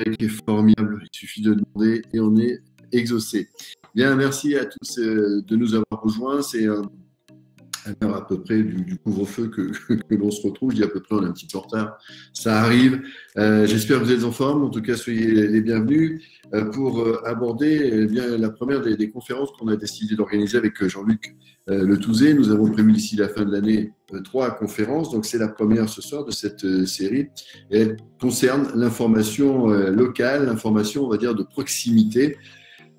qui est formidable. Il suffit de demander et on est exaucé. Bien, merci à tous de nous avoir rejoints. C'est à l'heure à peu près du couvre-feu que l'on se retrouve. Je dis à peu près, on est un petit peu en retard. Ça arrive. J'espère que vous êtes en forme. En tout cas, soyez les bienvenus pour aborder bien la première des conférences qu'on a décidé d'organiser avec Jean-Luc Le Touzé. Nous avons prévu d'ici la fin de l'année 3 conférences. Donc, c'est la première ce soir de cette série. Et elle concerne l'information locale, l'information, on va dire, de proximité.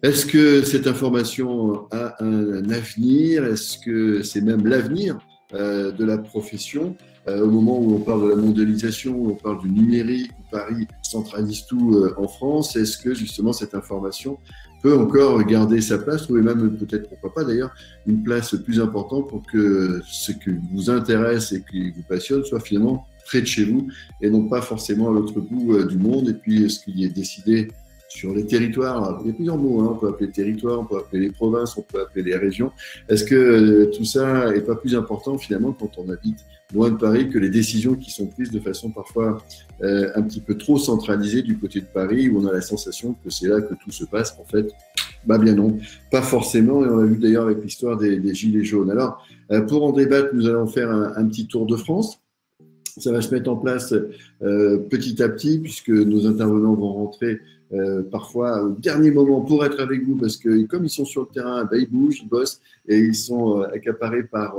Est-ce que cette information a un avenir? Est-ce que c'est même l'avenir de la profession au moment où on parle de la mondialisation, où on parle du numérique, où Paris centralise tout en France? Est-ce que justement cette information peut encore garder sa place, trouver même peut-être, pourquoi pas d'ailleurs, une place plus importante pour que ce qui vous intéresse et qui vous passionne soit finalement près de chez vous et non pas forcément à l'autre bout du monde? Et puis, ce qui est décidé sur les territoires, alors, il y a plusieurs mots, hein. On peut appeler territoire, on peut appeler les provinces, on peut appeler les régions. Est-ce que tout ça n'est pas plus important finalement quand on habite loin de Paris que les décisions qui sont prises de façon parfois un petit peu trop centralisée du côté de Paris, où on a la sensation que c'est là que tout se passe? En fait, bah bien non, pas forcément, et on l'a vu d'ailleurs avec l'histoire des Gilets jaunes. Alors, pour en débattre, nous allons faire un petit tour de France. Ça va se mettre en place petit à petit, puisque nos intervenants vont rentrer parfois au dernier moment pour être avec vous, parce que comme ils sont sur le terrain, ben, ils bougent, ils bossent, et ils sont accaparés par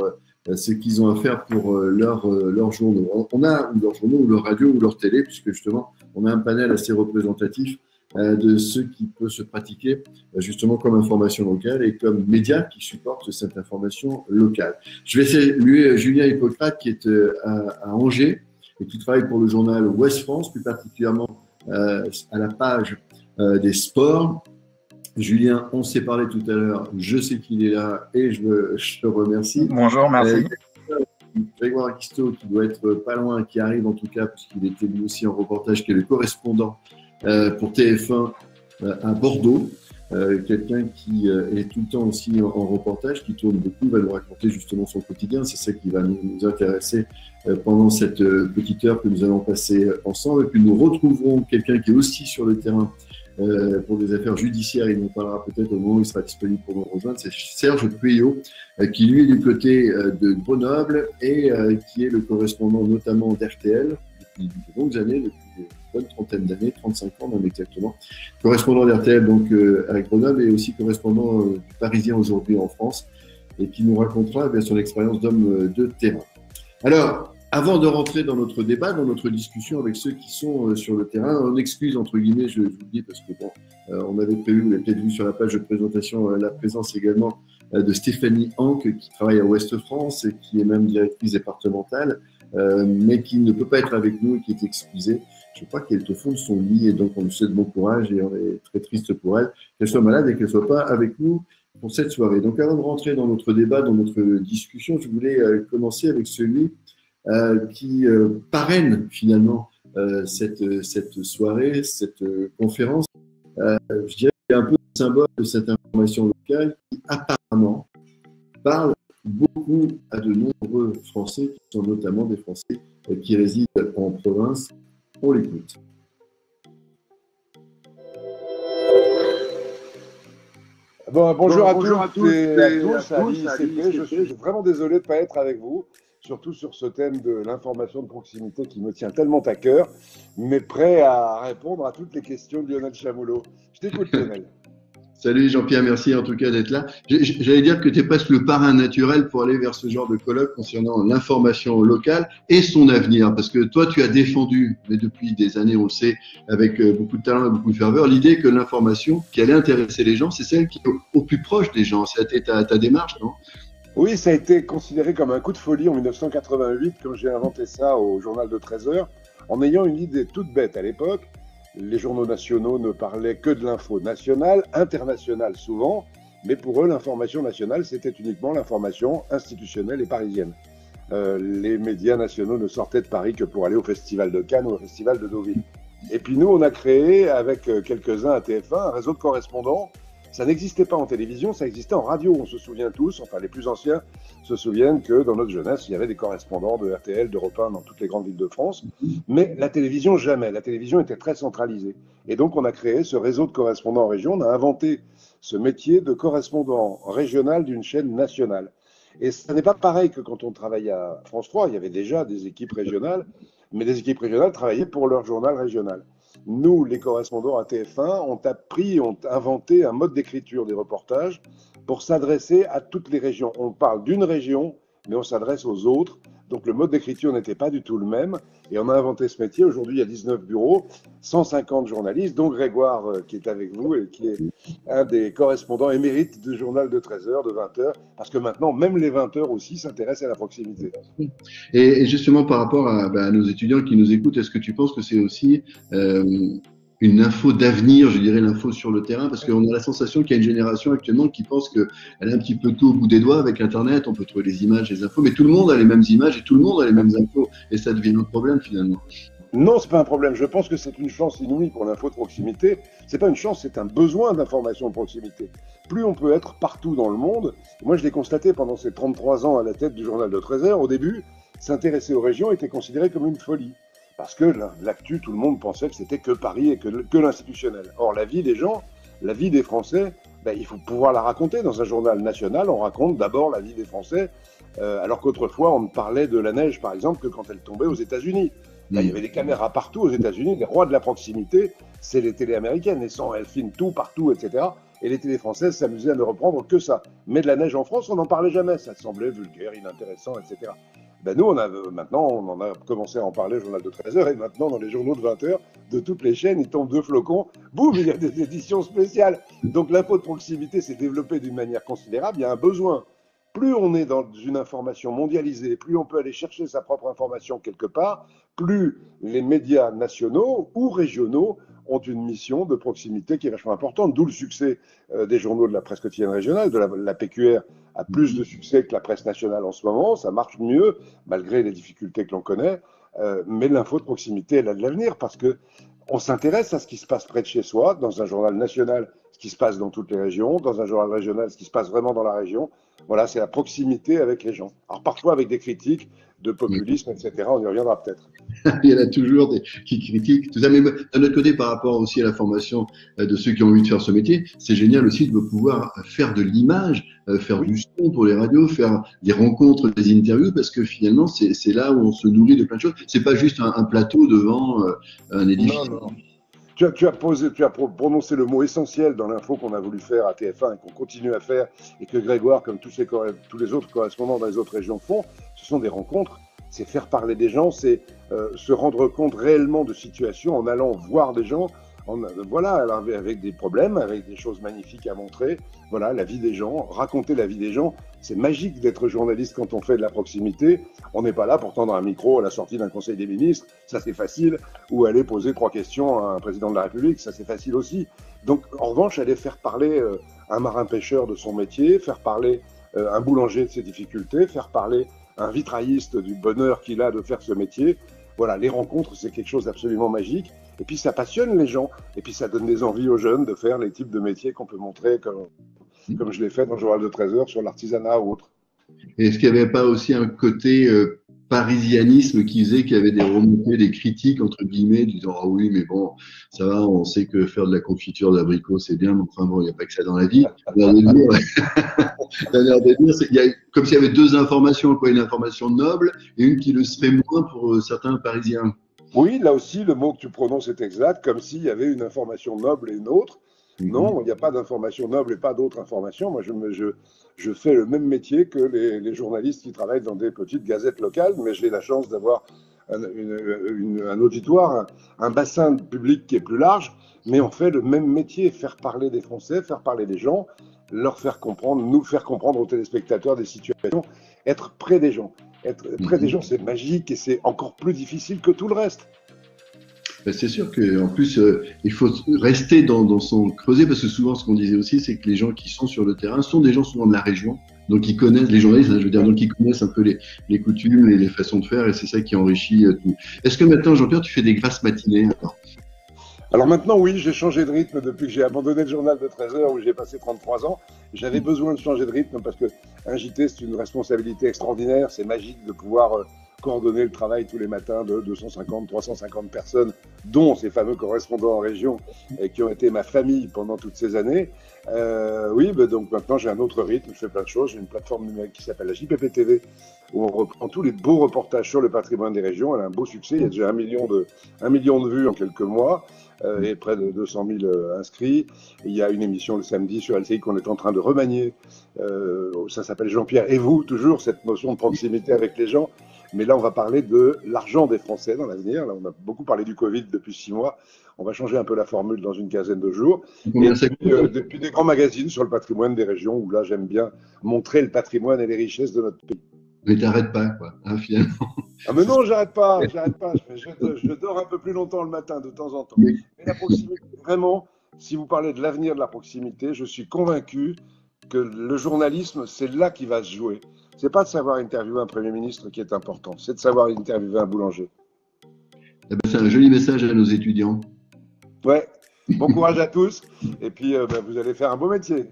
ce qu'ils ont à faire pour leurs journaux. On a leurs journaux, ou leur radio, ou leur télé, puisque justement, on a un panel assez représentatif de ce qui peut se pratiquer justement comme information locale et comme média qui supporte cette information locale. Je vais saluer Julien Hippocrate qui est à Angers et qui travaille pour le journal Ouest France, plus particulièrement à la page des sports. Julien, on s'est parlé tout à l'heure, je sais qu'il est là et je te remercie. Bonjour, merci. Grégoire Guisteau, qui doit être pas loin, qui arrive en tout cas, puisqu'il était lui aussi en reportage, qui est le correspondant pour TF1 à Bordeaux, quelqu'un qui est tout le temps aussi en reportage, qui tourne beaucoup, va nous raconter justement son quotidien. C'est ça qui va nous intéresser pendant cette petite heure que nous allons passer ensemble. Et puis nous retrouverons quelqu'un qui est aussi sur le terrain pour des affaires judiciaires. Il nous parlera peut-être au moment où il sera disponible pour nous rejoindre. C'est Serge Pueyo, qui lui est du côté de Grenoble et qui est le correspondant notamment d'RTL depuis de longues années, depuis une bonne trentaine d'années, 35 ans même exactement. Correspondant d'RTL donc à Grenoble et aussi correspondant du Parisien aujourd'hui en France, et qui nous racontera son expérience d'homme de terrain. Alors, avant de rentrer dans notre débat, dans notre discussion avec ceux qui sont sur le terrain, on excuse entre guillemets, je vous le dis parce que bon, on avait prévu, vous l'avez peut-être vu sur la page de présentation, la présence également de Stéphanie Hanck, qui travaille à Ouest France et qui est même directrice départementale, mais qui ne peut pas être avec nous et qui est excusée. Je crois qu'elle est au fond de son lit et donc on lui souhaite bon courage et on est très triste pour elle, qu'elle soit malade et qu'elle ne soit pas avec nous pour cette soirée. Donc avant de rentrer dans notre débat, dans notre discussion, je voulais commencer avec celui qui parraine finalement cette soirée, cette conférence. Je dirais qu'il y a un peu le symbole de cette information locale qui apparemment parle beaucoup à de nombreux Français, qui sont notamment des Français qui résident en province. On l'écoute. Bon, bonjour à tous et à tous. Je suis vraiment désolé de ne pas être avec vous, surtout sur ce thème de l'information de proximité qui me tient tellement à cœur, mais prêt à répondre à toutes les questions de Lionel Chamoulot. Je t'écoute, Lionel. Salut Jean-Pierre, merci en tout cas d'être là. J'allais dire que tu es presque le parrain naturel pour aller vers ce genre de colloque concernant l'information locale et son avenir. Parce que toi, tu as défendu, mais depuis des années, on le sait, avec beaucoup de talent et beaucoup de ferveur, l'idée que l'information qui allait intéresser les gens, c'est celle qui est au plus proche des gens. C'était ta démarche, non ? Oui, ça a été considéré comme un coup de folie en 1988 quand j'ai inventé ça au journal de 13 heures, en ayant une idée toute bête à l'époque. Les journaux nationaux ne parlaient que de l'info nationale, internationale souvent, mais pour eux, l'information nationale, c'était uniquement l'information institutionnelle et parisienne. Les médias nationaux ne sortaient de Paris que pour aller au Festival de Cannes ou au Festival de Deauville. Et puis nous, on a créé, avec quelques-uns à TF1, un réseau de correspondants Ça n'existait pas en télévision, ça existait en radio. On se souvient tous, enfin les plus anciens se souviennent que dans notre jeunesse, il y avait des correspondants de RTL, d'Europe 1 dans toutes les grandes villes de France. Mais la télévision, jamais. La télévision était très centralisée. Et donc on a créé ce réseau de correspondants en région. On a inventé ce métier de correspondant régional d'une chaîne nationale. Et ce n'est pas pareil que quand on travaillait à France 3. Il y avait déjà des équipes régionales, mais les équipes régionales travaillaient pour leur journal régional. Nous, les correspondants à TF1, ont inventé un mode d'écriture des reportages pour s'adresser à toutes les régions. On parle d'une région, mais on s'adresse aux autres. Donc le mode d'écriture n'était pas du tout le même. Et on a inventé ce métier. Aujourd'hui, il y a 19 bureaux, 150 journalistes, dont Grégoire qui est avec vous et qui est un des correspondants émérites du journal de 13h, de 20h. Parce que maintenant, même les 20h aussi s'intéressent à la proximité. Et justement, par rapport à nos étudiants qui nous écoutent, est-ce que tu penses que c'est aussi une info d'avenir, je dirais l'info sur le terrain, parce qu'on a la sensation qu'il y a une génération actuellement qui pense qu'elle a un petit peu tout au bout des doigts avec Internet, on peut trouver les images, les infos, mais tout le monde a les mêmes images et tout le monde a les mêmes infos, et ça devient un problème finalement. Non, c'est pas un problème. Je pense que c'est une chance inouïe pour l'info de proximité. C'est pas une chance, c'est un besoin d'information de proximité. Plus on peut être partout dans le monde, moi je l'ai constaté pendant ces 33 ans à la tête du journal de 13h, au début, s'intéresser aux régions était considéré comme une folie. Parce que l'actu, tout le monde pensait que c'était que Paris et que l'institutionnel. Or, la vie des gens, la vie des Français, il faut pouvoir la raconter. Dans un journal national, on raconte d'abord la vie des Français, alors qu'autrefois, on ne parlait de la neige, par exemple, que quand elle tombait aux États-Unis. Là, il y avait des caméras partout aux États-Unis. Les rois de la proximité, c'est les télés américaines. Elles filment tout, partout, etc. Et les télés françaises s'amusaient à ne reprendre que ça. Mais de la neige en France, on n'en parlait jamais. Ça semblait vulgaire, inintéressant, etc. Nous, maintenant, on en a commencé à en parler au journal de 13h, et maintenant, dans les journaux de 20h, de toutes les chaînes, il tombe 2 flocons, boum, il y a des éditions spéciales. Donc l'info de proximité s'est développée d'une manière considérable, il y a un besoin. Plus on est dans une information mondialisée, plus on peut aller chercher sa propre information quelque part, plus les médias nationaux ou régionaux ont une mission de proximité qui est vachement importante, d'où le succès des journaux de la presse quotidienne régionale, de la PQR a plus de succès que la presse nationale en ce moment, ça marche mieux, malgré les difficultés que l'on connaît, mais l'info de proximité, elle a de l'avenir, parce que on s'intéresse à ce qui se passe près de chez soi, dans un journal national, ce qui se passe dans toutes les régions, dans un journal régional, ce qui se passe vraiment dans la région. Voilà, c'est la proximité avec les gens. Alors parfois avec des critiques de populisme, etc., on y reviendra peut-être. Il y en a toujours qui critiquent tout ça, mais d'un autre côté, par rapport aussi à la formation de ceux qui ont envie de faire ce métier, c'est génial aussi de pouvoir faire de l'image, faire du son pour les radios, faire des rencontres, des interviews, parce que finalement, c'est là où on se nourrit de plein de choses. C'est pas juste un plateau devant un édifice. Non. Tu as prononcé le mot essentiel dans l'info qu'on a voulu faire à TF1 et qu'on continue à faire, et que Grégoire, comme tous les autres correspondants dans les autres régions font, ce sont des rencontres. C'est faire parler des gens, c'est se rendre compte réellement de situations en allant voir des gens, avec des problèmes, avec des choses magnifiques à montrer. Voilà, la vie des gens, raconter la vie des gens. C'est magique d'être journaliste quand on fait de la proximité. On n'est pas là pour tendre un micro à la sortie d'un conseil des ministres, ça c'est facile, ou aller poser 3 questions à un président de la République, ça c'est facile aussi. Donc en revanche, aller faire parler un marin-pêcheur de son métier, faire parler un boulanger de ses difficultés, faire parler un vitrailliste du bonheur qu'il a de faire ce métier. Voilà, les rencontres, c'est quelque chose d'absolument magique. Et puis ça passionne les gens. Et puis ça donne des envies aux jeunes de faire les types de métiers qu'on peut montrer, comme je l'ai fait dans le journal de 13h sur l'artisanat ou autre. Et est-ce qu'il n'y avait pas aussi un côté parisianisme qui faisait qu'il y avait des remontées, des critiques, entre guillemets, disant « Ah oui, mais bon, ça va, on sait que faire de la confiture d'abricot, c'est bien, mais enfin bon, il n'y a pas que ça dans la vie. » Il y a comme s'il y avait 2 informations, quoi, une information noble et une qui le serait moins pour certains Parisiens. Oui, là aussi, le mot que tu prononces est exact, comme s'il y avait une information noble et une autre. Non, il n'y a pas d'information noble et pas d'autres informations. Moi, je fais le même métier que les journalistes qui travaillent dans des petites gazettes locales, mais j'ai la chance d'avoir un auditoire, un bassin de public qui est plus large, mais on fait le même métier, faire parler des Français, faire parler des gens, leur faire comprendre, nous faire comprendre aux téléspectateurs des situations, être près des gens. Être près des gens, c'est magique et c'est encore plus difficile que tout le reste. C'est sûr qu'en plus, il faut rester dans son creuset, parce que souvent, ce qu'on disait aussi, c'est que les gens qui sont sur le terrain sont des gens souvent de la région, donc ils connaissent, les journalistes, je veux dire, donc ils connaissent un peu les coutumes, les façons de faire, et c'est ça qui enrichit tout. Est-ce que maintenant, Jean-Pierre, tu fais des grasses matinées alors ? Alors maintenant, oui, j'ai changé de rythme depuis que j'ai abandonné le journal de 13 heures où j'ai passé 33 ans. J'avais besoin de changer de rythme parce que un JT, c'est une responsabilité extraordinaire. C'est magique de pouvoir coordonner le travail tous les matins de 250, 350 personnes, dont ces fameux correspondants en région qui ont été ma famille pendant toutes ces années. Oui, donc maintenant j'ai un autre rythme, je fais plein de choses. J'ai une plateforme numérique qui s'appelle la JPP TV où on reprend tous les beaux reportages sur le patrimoine des régions. Elle a un beau succès, il y a déjà 1 million de vues en quelques mois. Et près de 200 000 inscrits. Il y a une émission le samedi sur LCI qu'on est en train de remanier. Ça s'appelle Jean-Pierre et vous, toujours cette notion de proximité avec les gens. Mais là, on va parler de l'argent des Français dans l'avenir. Là, on a beaucoup parlé du Covid depuis 6 mois. On va changer un peu la formule dans une quinzaine de jours. Et depuis des grands magazines sur le patrimoine des régions, où là, j'aime bien montrer le patrimoine et les richesses de notre pays. Mais t'arrêtes pas, quoi, hein, finalement. Ah mais non, j'arrête pas. Je dors un peu plus longtemps le matin de temps en temps. Mais la proximité, vraiment, si vous parlez de l'avenir de la proximité, je suis convaincu que le journalisme, c'est là qu'il va se jouer. C'est pas de savoir interviewer un Premier ministre qui est important, c'est de savoir interviewer un boulanger. Eh ben, c'est un joli message à nos étudiants. Ouais, bon courage à tous. Et puis, vous allez faire un beau métier.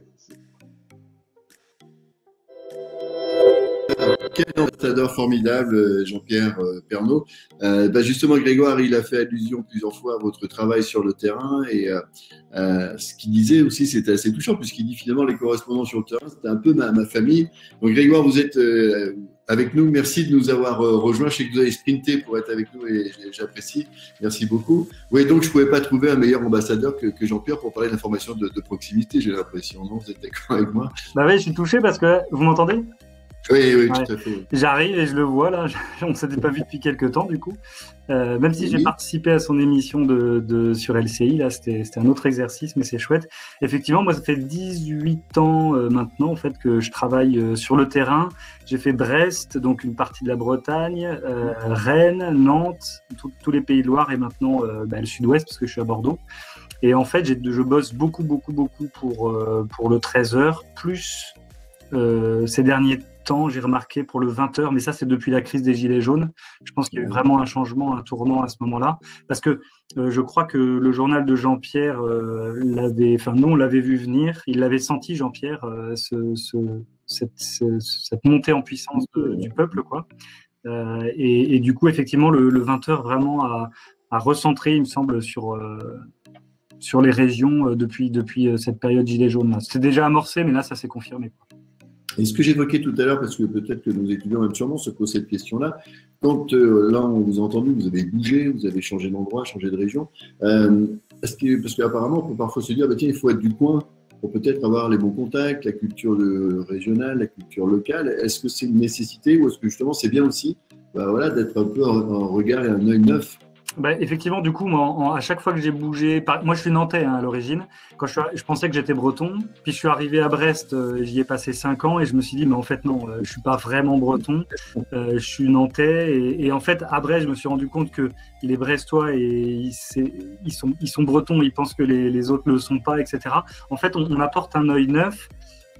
Quel ambassadeur formidable, Jean-Pierre Pernaut. Justement, Grégoire, il a fait allusion plusieurs fois à votre travail sur le terrain et ce qu'il disait aussi, c'était assez touchant puisqu'il dit finalement les correspondants sur le terrain, c'était un peu ma famille. Donc Grégoire, vous êtes avec nous. Merci de nous avoir rejoints. Je sais que vous avez sprinté pour être avec nous et j'apprécie. Merci beaucoup. Oui, donc je ne pouvais pas trouver un meilleur ambassadeur que Jean-Pierre pour parler d'information de proximité, j'ai l'impression. Non, vous êtes d'accord avec moi? Bah oui, je suis touché parce que vous m'entendez? Oui, ouais. Tout à fait. J'arrive et je le vois là. On ne s'était pas vu depuis quelques temps du coup. Même si j'ai participé à son émission sur LCI, là, c'était un autre exercice, mais c'est chouette. Effectivement, moi, ça fait 18 ans maintenant en fait que je travaille sur le terrain. J'ai fait Brest, donc une partie de la Bretagne, Rennes, Nantes, tous les Pays de Loire et maintenant le Sud-Ouest parce que je suis à Bordeaux. Et en fait, je bosse beaucoup pour le 13h, plus ces derniers temps, j'ai remarqué pour le 20h, mais ça c'est depuis la crise des Gilets jaunes. Je pense qu'il y a eu vraiment un changement, un tournant à ce moment-là, parce que je crois que le journal de Jean-Pierre nous on l'avait vu venir, il l'avait senti Jean-Pierre, cette montée en puissance du peuple, quoi. Et du coup effectivement le 20h vraiment a recentré, il me semble, sur les régions depuis cette période Gilets jaunes. C'était déjà amorcé, mais là ça s'est confirmé, quoi. Et ce que j'évoquais tout à l'heure, parce que peut-être que nos étudiants même sûrement se posent cette question-là, quand là on vous a entendu, vous avez bougé, vous avez changé d'endroit, changé de région, parce qu'apparemment on peut parfois se dire, tiens, il faut être du coin pour peut-être avoir les bons contacts, la culture régionale, la culture locale. Est-ce que c'est une nécessité ou est-ce que justement c'est bien aussi d'être un peu un regard et un œil neuf? Effectivement, du coup, moi, à chaque fois que j'ai bougé, moi je suis nantais à l'origine, quand je pensais que j'étais breton, puis je suis arrivé à Brest, j'y ai passé 5 ans et je me suis dit, mais en fait non, je suis pas vraiment breton, je suis nantais et en fait à Brest, je me suis rendu compte que les Brestois, ils sont bretons, ils pensent que les autres ne le sont pas, etc. En fait, on apporte un œil neuf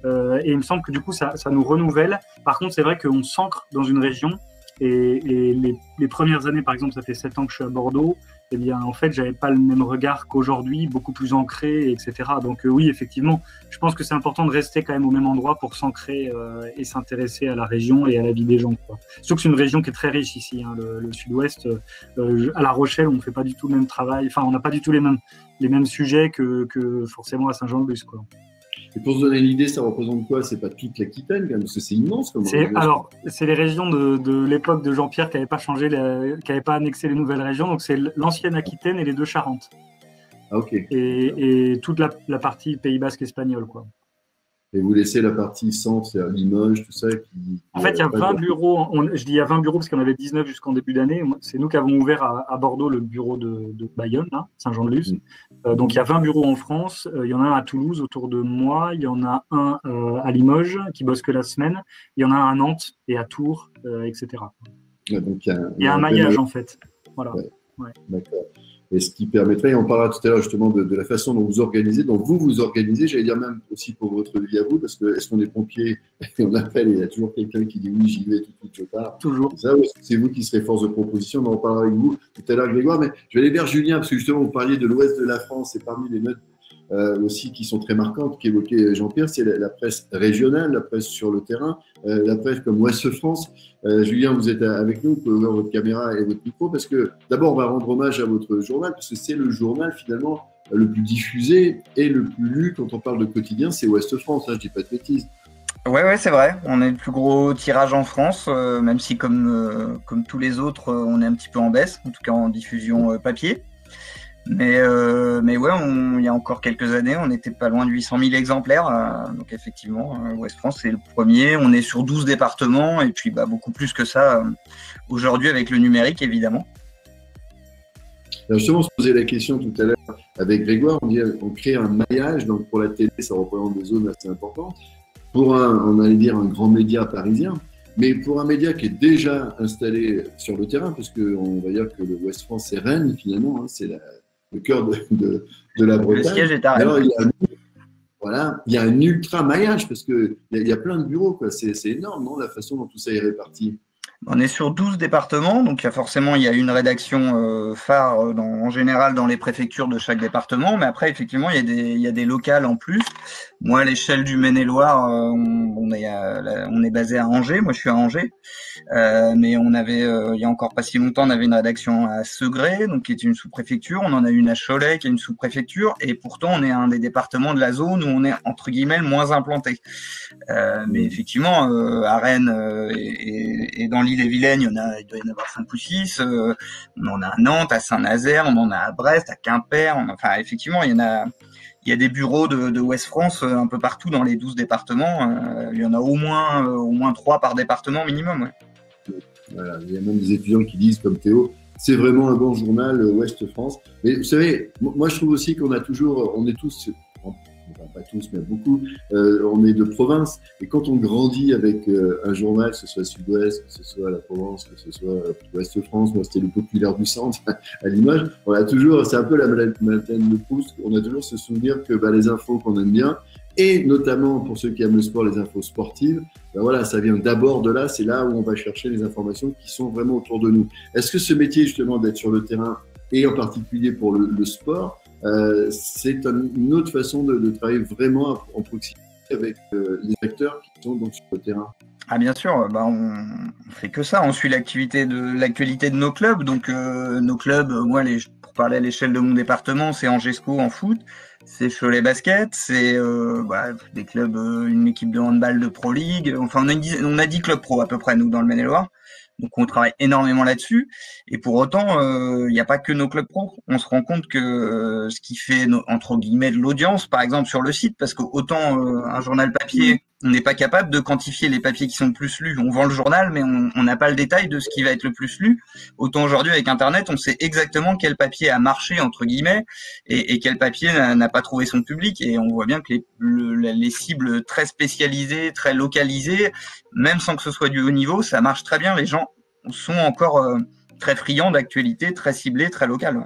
et il me semble que du coup, ça nous renouvelle. Par contre, c'est vrai qu'on s'ancre dans une région. Et les premières années, par exemple, ça fait 7 ans que je suis à Bordeaux, eh bien, en fait, j'avais pas le même regard qu'aujourd'hui, beaucoup plus ancré, etc. Donc, oui, effectivement, je pense que c'est important de rester quand même au même endroit pour s'ancrer et s'intéresser à la région et à la vie des gens, quoi. Surtout que c'est une région qui est très riche ici, hein, le Sud-Ouest. À La Rochelle, on ne fait pas du tout le même travail, enfin, on n'a pas du tout les mêmes sujets que forcément à Saint-Jean-de-Luz, quoi. Et pour se donner une idée, ça représente quoi? C'est pas toute l'Aquitaine, parce que c'est immense comme région. Alors, c'est les régions de l'époque de Jean-Pierre qui n'avaient pas changé, qui n'avaient pas annexé les nouvelles régions. Donc, c'est l'ancienne Aquitaine et les 2 Charentes. Ah, ok. Et toute la partie Pays Basque espagnol, quoi. Et vous laissez la partie centre, c'est-à-dire Limoges, tout ça En fait, il y a 20 bureaux. Je dis il y a 20 bureaux parce qu'il y en avait 19 jusqu'en début d'année. C'est nous qui avons ouvert à Bordeaux le bureau de Bayonne, là, Saint-Jean-de-Luz. Donc, il y a 20 bureaux en France. Il y en a un à Toulouse, autour de moi. Il y en a un à Limoges, qui bosse que la semaine. Il y en a un à Nantes et à Tours, etc. Donc, il y a un maillage, en fait. Voilà. Ouais. D'accord. et ce qui permettrait, et on parlera tout à l'heure justement de la façon dont vous organisez, dont vous organisez, j'allais dire même aussi pour votre vie à vous, parce que est-ce qu'on est pompier et on appelle et il y a toujours quelqu'un qui dit oui, j'y vais tout de suite, je pars. Toujours. Ça, c'est vous qui serez force de proposition, on en parlera avec vous tout à l'heure, Grégoire, mais je vais aller vers Julien, parce que justement, vous parliez de l'ouest de la France, et parmi les notes aussi qui sont très marquantes, qu'évoquait Jean-Pierre, c'est la presse régionale, la presse sur le terrain, la presse comme Ouest France. Julien, vous êtes avec nous, vous pouvez ouvrir votre caméra et votre micro, parce que d'abord, on va rendre hommage à votre journal, parce que c'est le journal finalement le plus diffusé et le plus lu quand on parle de quotidien, c'est Ouest France, je ne dis pas de bêtises. Ouais, c'est vrai. On est le plus gros tirage en France, même si comme tous les autres, on est un petit peu en baisse, en tout cas en diffusion papier. Mais ouais, il y a encore quelques années, on n'était pas loin de 800 000 exemplaires. Donc effectivement, Ouest France, c'est le premier. On est sur 12 départements et puis beaucoup plus que ça aujourd'hui avec le numérique, évidemment. Alors justement, on se posait la question tout à l'heure avec Grégoire, on crée un maillage, donc pour la télé, ça représente des zones assez importantes. Pour on allait dire un grand média parisien, mais pour un média qui est déjà installé sur le terrain, parce qu'on va dire que le Ouest France, c'est Rennes finalement, hein, c'est le cœur de la Bretagne. Le siège est à Rennes. Alors, il y a un ultra maillage, parce qu'il y a plein de bureaux, quoi. C'est énorme, non, la façon dont tout ça est réparti. On est sur 12 départements, donc il y a une rédaction phare en général dans les préfectures de chaque département, mais après effectivement il y a des locales en plus. Moi, à l'échelle du Maine-et-Loire, on est basé à Angers. Moi, je suis à Angers, mais il y a encore pas si longtemps, on avait une rédaction à Segré, donc qui est une sous-préfecture. On en a une à Cholet, qui est une sous-préfecture, et pourtant on est un des départements de la zone où on est entre guillemets le moins implanté. Mais effectivement, à Rennes et dans l'île-et-Vilaine, il doit y en avoir 5 ou 6. On en a à Nantes, à Saint-Nazaire, on en a à Brest, à Quimper. Enfin, effectivement, il y a des bureaux de Ouest France un peu partout dans les 12 départements. Il y en a au moins 3 par département minimum. Ouais. Voilà, il y a même des étudiants qui disent, comme Théo, c'est vraiment un bon journal, Ouest France. Mais vous savez, moi je trouve aussi on est tous, enfin pas tous, mais beaucoup, on est de province. Et quand on grandit avec un journal, que ce soit Sud-Ouest, que ce soit la Provence, que ce soit Ouest France, moi c'était le Populaire du Centre à l'image, on a toujours, c'est un peu la Madeleine de Proust, on a toujours ce souvenir que les infos qu'on aime bien, et notamment pour ceux qui aiment le sport, les infos sportives, voilà, ça vient d'abord de là, c'est là où on va chercher les informations qui sont vraiment autour de nous. Est-ce que ce métier justement d'être sur le terrain, et en particulier pour le sport, c'est une autre façon de travailler vraiment en proximité avec les acteurs qui sont donc sur le terrain? Ah bien sûr, on fait que ça, on suit l'actualité de nos clubs. Donc nos clubs, moi pour parler à l'échelle de mon département, c'est Angesco en foot, c'est Cholet Basket, c'est des clubs, une équipe de handball de Pro League. Enfin on a 10 clubs pro à peu près nous dans le Maine-et-Loire. Donc on travaille énormément là-dessus, et pour autant il n'y a pas que nos clubs pro. On se rend compte que ce qui fait entre guillemets de l'audience, par exemple sur le site, parce que autant un journal papier, on n'est pas capable de quantifier les papiers qui sont le plus lus. On vend le journal, mais on n'a pas le détail de ce qui va être le plus lu. Autant aujourd'hui avec Internet, on sait exactement quel papier a marché entre guillemets et quel papier n'a pas trouvé son public. Et on voit bien que les cibles très spécialisées, très localisées, même sans que ce soit du haut niveau, ça marche très bien. Les gens sont encore très friands d'actualité, très ciblées, très locales. Ouais.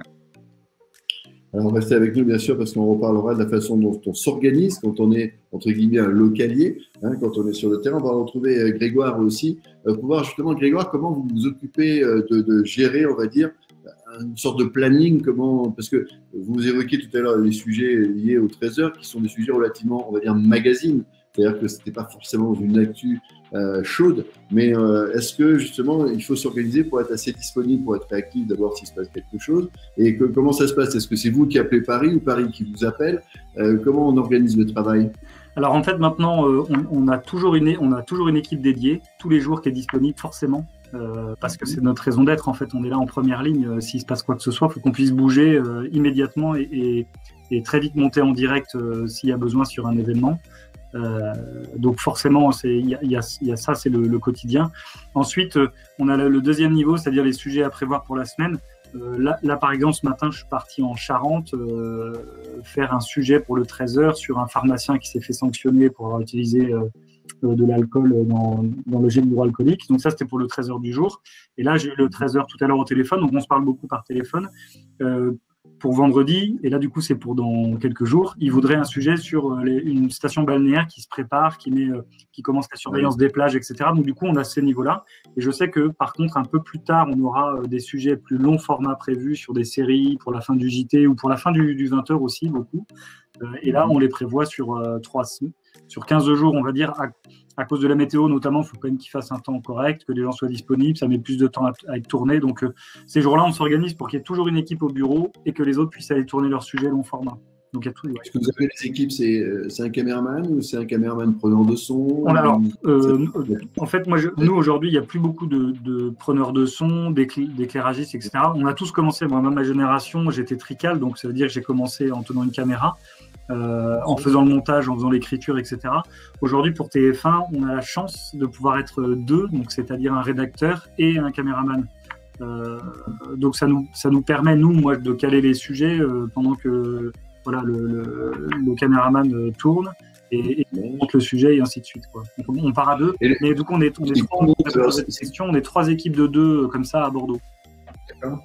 Alors, restez avec nous, bien sûr, parce qu'on reparlera de la façon dont on s'organise quand on est, entre guillemets, un localier, quand on est sur le terrain. On va retrouver Grégoire aussi, pour voir justement, Grégoire, comment vous vous occupez de gérer, on va dire, une sorte de planning, parce que vous évoquiez tout à l'heure les sujets liés au 13h, qui sont des sujets relativement, on va dire, magazine. C'est-à-dire que ce n'était pas forcément une actu chaude, mais est-ce que justement il faut s'organiser pour être assez disponible, pour être réactif, d'abord s'il se passe quelque chose, et comment ça se passe? Est-ce que c'est vous qui appelez Paris ou Paris qui vous appelle? Comment on organise le travail? Alors en fait maintenant on a toujours une équipe dédiée tous les jours qui est disponible forcément. Parce que c'est notre raison d'être, en fait, on est là en première ligne, s'il se passe quoi que ce soit, il faut qu'on puisse bouger immédiatement et très vite monter en direct s'il y a besoin sur un événement. Donc forcément, il y a ça, c'est le quotidien. Ensuite, on a le deuxième niveau, c'est-à-dire les sujets à prévoir pour la semaine. Là, par exemple, ce matin, je suis parti en Charente faire un sujet pour le 13h sur un pharmacien qui s'est fait sanctionner pour avoir utilisé de l'alcool dans le gel hydroalcoolique. Donc ça, c'était pour le 13h du jour. Et là, j'ai eu le 13h tout à l'heure au téléphone, donc on se parle beaucoup par téléphone. pour vendredi, et là du coup c'est pour dans quelques jours, il voudrait un sujet sur une station balnéaire qui se prépare, qui commence la surveillance des plages, etc. Donc du coup on a ces niveaux-là, et je sais que par contre un peu plus tard on aura des sujets plus long format prévus sur des séries pour la fin du JT ou pour la fin du 20h aussi beaucoup, et là on les prévoit sur 15 jours on va dire, à cause de la météo notamment, il faut quand même qu'il fasse un temps correct, que les gens soient disponibles, ça met plus de temps à être tourné. Donc ces jours-là, on s'organise pour qu'il y ait toujours une équipe au bureau et que les autres puissent aller tourner leur sujet long format. Donc il y a tout. Ouais. Ce que vous appelez les équipes, c'est un caméraman ou c'est un caméraman preneur de son? En fait, nous aujourd'hui, il n'y a plus beaucoup de preneurs de son, d'éclairagistes, etc. On a tous commencé, moi-même ma génération, j'étais trical, donc ça veut dire que j'ai commencé en tenant une caméra. En faisant le montage, en faisant l'écriture, etc. Aujourd'hui, pour TF1, on a la chance de pouvoir être deux, donc c'est-à-dire un rédacteur et un caméraman. Donc ça nous permet, moi, de caler les sujets pendant que voilà, le caméraman tourne et monte le sujet et ainsi de suite. Quoi. Donc, on part à deux, mais du coup, on est trois équipes de deux comme ça à Bordeaux. D'accord.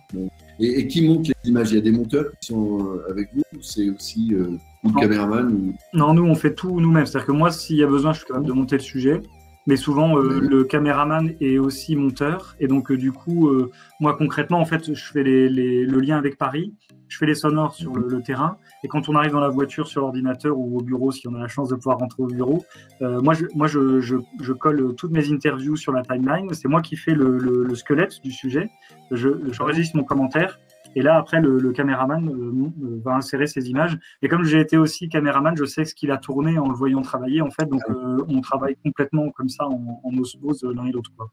Et qui monte les images? Il y a des monteurs qui sont avec vous ou c'est aussi ou le caméraman ou... Non, nous, on fait tout nous-mêmes. C'est-à-dire que moi, s'il y a besoin, je suis capable de monter le sujet. Mais souvent, le caméraman est aussi monteur. Et donc, du coup, moi, concrètement, en fait, je fais le lien avec Paris. Je fais les sonores sur le terrain. Et quand on arrive dans la voiture, sur l'ordinateur ou au bureau, si on a la chance de pouvoir rentrer au bureau, je colle toutes mes interviews sur la timeline. C'est moi qui fais le squelette du sujet. J'enregistre mon commentaire. Et là, après, le caméraman va insérer ses images. Et comme j'ai été aussi caméraman, je sais ce qu'il a tourné en le voyant travailler, en fait. Donc, on travaille complètement comme ça, en osmose l'un et l'autre, quoi.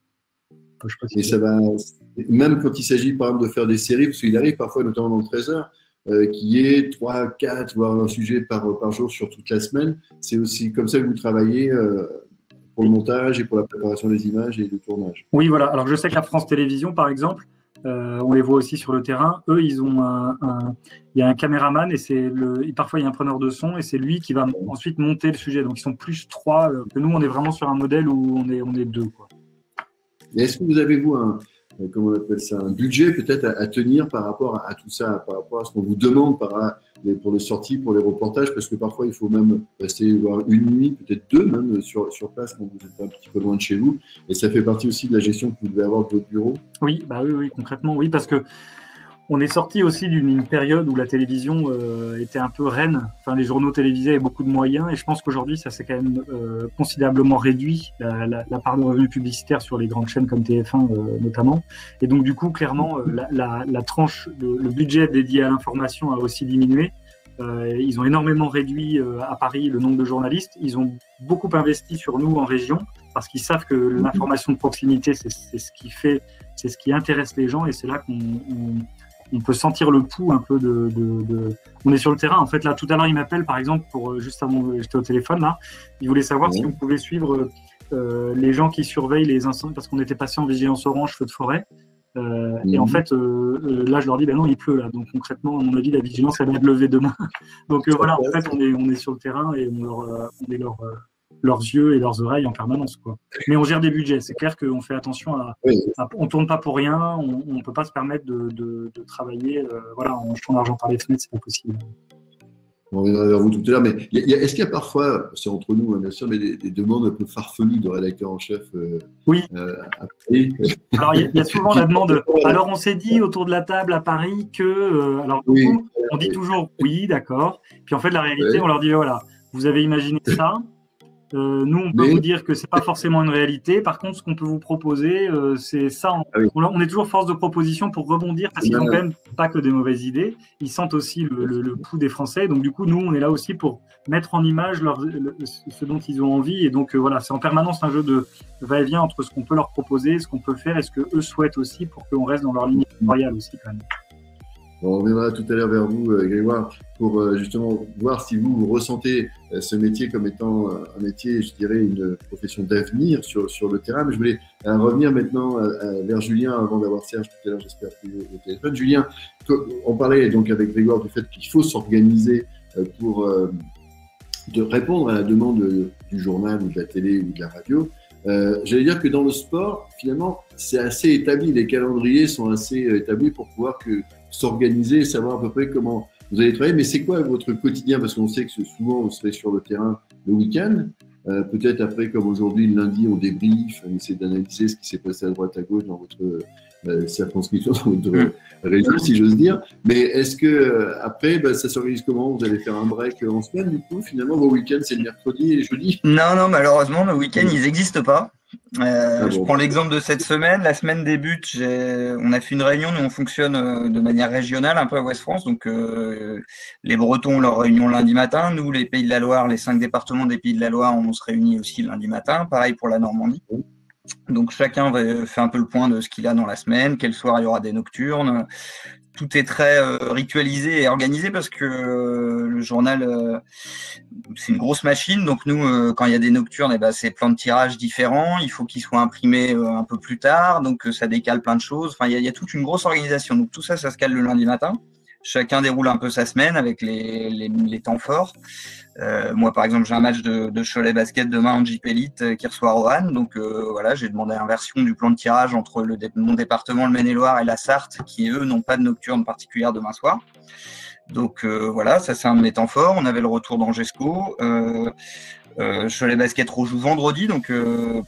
Mais ça va, même quand il s'agit, par exemple, de faire des séries, parce qu'il arrive parfois, notamment dans le 13h, qu'il y ait 3, 4, voire un sujet par jour sur toute la semaine. C'est aussi comme ça que vous travaillez pour le montage et pour la préparation des images et le tournage. Oui, voilà. Alors, je sais que la France Télévisions, par exemple, on les voit aussi sur le terrain. Eux, ils ont il y a un caméraman et parfois il y a un preneur de son et c'est lui qui va ensuite monter le sujet. Donc, ils sont plus 3 que nous. On est vraiment sur un modèle où on est 2, quoi. Et est-ce que vous avez, vous, comment on appelle ça, un budget peut-être à tenir par rapport à tout ça, par rapport à ce qu'on vous demande pour les sorties, pour les reportages, parce que parfois il faut même rester voir une nuit, peut-être 2 même sur place quand vous êtes un petit peu loin de chez vous. Et ça fait partie aussi de la gestion que vous devez avoir de votre bureau. Oui, concrètement, oui, parce que on est sorti aussi d'une période où la télévision était un peu reine. Enfin, les journaux télévisés avaient beaucoup de moyens et je pense qu'aujourd'hui, ça s'est quand même considérablement réduit, la part de revenus publicitaires sur les grandes chaînes comme TF1 notamment. Et donc, du coup, clairement, la tranche, le budget dédié à l'information a aussi diminué. Ils ont énormément réduit à Paris le nombre de journalistes. Ils ont beaucoup investi sur nous en région parce qu'ils savent que l'information de proximité, c'est ce qui fait, c'est ce qui intéresse les gens et c'est là qu'on peut sentir le pouls un peu on est sur le terrain. En fait, là, tout à l'heure, il m'appelle, par exemple, juste avant, j'étais au téléphone, là. Il voulait savoir si on pouvait suivre les gens qui surveillent les incendies, parce qu'on était passé en vigilance orange, feu de forêt. Et en fait, là, je leur dis, ben non, il pleut, là. Donc, concrètement, à mon avis, la vigilance, elle va être levée demain. Donc, voilà, en fait, on est sur le terrain et on est leurs yeux et leurs oreilles en permanence, quoi. Mais on gère des budgets. C'est clair qu'on fait attention on tourne pas pour rien. On peut pas se permettre de travailler, en jetant l'argent par les fenêtres, c'est pas possible. On reviendra vers vous tout à l'heure, mais est-ce qu'il y a parfois, c'est entre nous, bien sûr, mais des demandes un peu farfelues de rédacteurs en chef Oui. À Paris? Alors, il y a souvent la demande. Alors, on s'est dit autour de la table à Paris que. On dit toujours oui, d'accord. Puis en fait, la réalité, on leur dit voilà, vous avez imaginé ça. Nous, on peut vous dire que c'est pas forcément une réalité. Par contre, ce qu'on peut vous proposer, c'est ça. On est toujours force de proposition pour rebondir parce qu'ils n'ont quand même pas que des mauvaises idées. Ils sentent aussi le pouls des Français. Donc, du coup, nous, on est là aussi pour mettre en image ce dont ils ont envie. Et donc, voilà, c'est en permanence un jeu de va-et-vient entre ce qu'on peut leur proposer, ce qu'on peut faire et ce qu'eux souhaitent aussi pour qu'on reste dans leur ligne éditoriale aussi, quand même. On reviendra tout à l'heure vers vous, Grégoire, pour justement voir si vous ressentez ce métier comme étant un métier, je dirais, une profession d'avenir sur le terrain. Mais je voulais revenir maintenant vers Julien avant d'avoir Serge tout à l'heure, j'espère, au téléphone. Julien, on parlait donc avec Grégoire du fait qu'il faut s'organiser pour de répondre à la demande du journal ou de la télé ou de la radio. J'allais dire que dans le sport, finalement, c'est assez établi. Les calendriers sont assez établis pour pouvoir que s'organiser et savoir à peu près comment vous allez travailler. Mais c'est quoi votre quotidien? Parce qu'on sait que souvent, vous serez sur le terrain le week-end. Peut-être après, comme aujourd'hui, le lundi, on débrief, on essaie d'analyser ce qui s'est passé à droite, à gauche dans votre circonscription, dans votre région, si j'ose dire. Mais est-ce que après, ça s'organise comment? Vous allez faire un break en semaine, du coup? Finalement, vos week-ends, c'est le mercredi et le jeudi? Non, malheureusement, nos week-ends, ils n'existent pas. Bon. Je prends l'exemple de cette semaine. La semaine débute, on a fait une réunion, nous on fonctionne de manière régionale, un peu à Ouest-France. Donc les Bretons ont leur réunion lundi matin. Nous, les Pays de la Loire, les 5 départements des Pays de la Loire, on se réunit aussi lundi matin. Pareil pour la Normandie. Donc chacun fait un peu le point de ce qu'il a dans la semaine, quel soir il y aura des nocturnes. Tout est très ritualisé et organisé parce que le journal, c'est une grosse machine. Donc nous, quand il y a des nocturnes, c'est plein de tirages différents. Il faut qu'ils soient imprimés un peu plus tard. Donc ça décale plein de choses. Enfin, il y a toute une grosse organisation. Donc tout ça, ça se cale le lundi matin. Chacun déroule un peu sa semaine avec les temps forts. Moi, par exemple, j'ai un match de Cholet Basket demain en Jeep Elite qui reçoit Roanne. Donc voilà, j'ai demandé l'inversion du plan de tirage entre mon département, le Maine-et-Loire et la Sarthe, qui eux n'ont pas de nocturne particulière demain soir. Donc voilà, ça c'est un de mes temps forts. On avait le retour d'Angesco. Cholet Basket rejoue vendredi, donc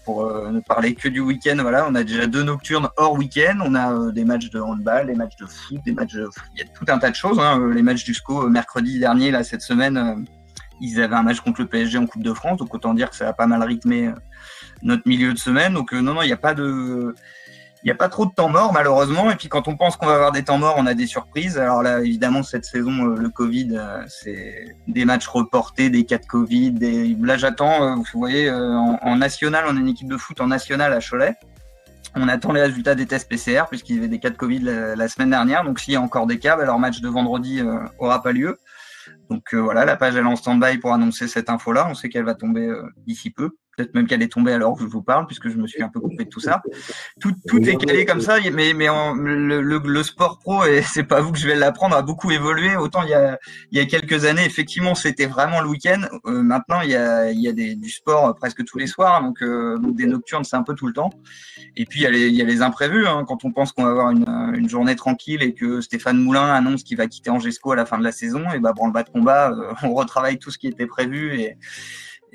pour ne parler que du week-end, voilà, on a déjà 2 nocturnes hors week-end. On a des matchs de handball, des matchs de foot, il y a tout un tas de choses. Les matchs du SCO mercredi dernier, là cette semaine, ils avaient un match contre le PSG en Coupe de France, donc autant dire que ça a pas mal rythmé notre milieu de semaine. Donc non, il n'y a pas trop de temps mort malheureusement. Et puis quand on pense qu'on va avoir des temps morts, on a des surprises. Alors là, évidemment, cette saison, le Covid, c'est des matchs reportés, des cas de Covid. Là, j'attends, vous voyez, en national, on a une équipe de foot en national à Cholet. On attend les résultats des tests PCR puisqu'il y avait des cas de Covid la semaine dernière. Donc s'il y a encore des cas, leur match de vendredi aura pas lieu. Donc voilà, la page elle est en stand-by pour annoncer cette info-là. On sait qu'elle va tomber d'ici peu. Peut-être même qu'elle est tombée à l'heure où je vous parle, puisque je me suis un peu coupé de tout ça. Tout est calé comme ça, mais le sport pro, et c'est pas vous que je vais l'apprendre, a beaucoup évolué. Autant il y a quelques années, effectivement, c'était vraiment le week-end. Maintenant, il y a du sport presque tous les soirs, donc des nocturnes, c'est un peu tout le temps. Et puis il y a les imprévus, quand on pense qu'on va avoir une journée tranquille et que Stéphane Moulin annonce qu'il va quitter Angesco à la fin de la saison, et branle-bas de combat, on retravaille tout ce qui était prévu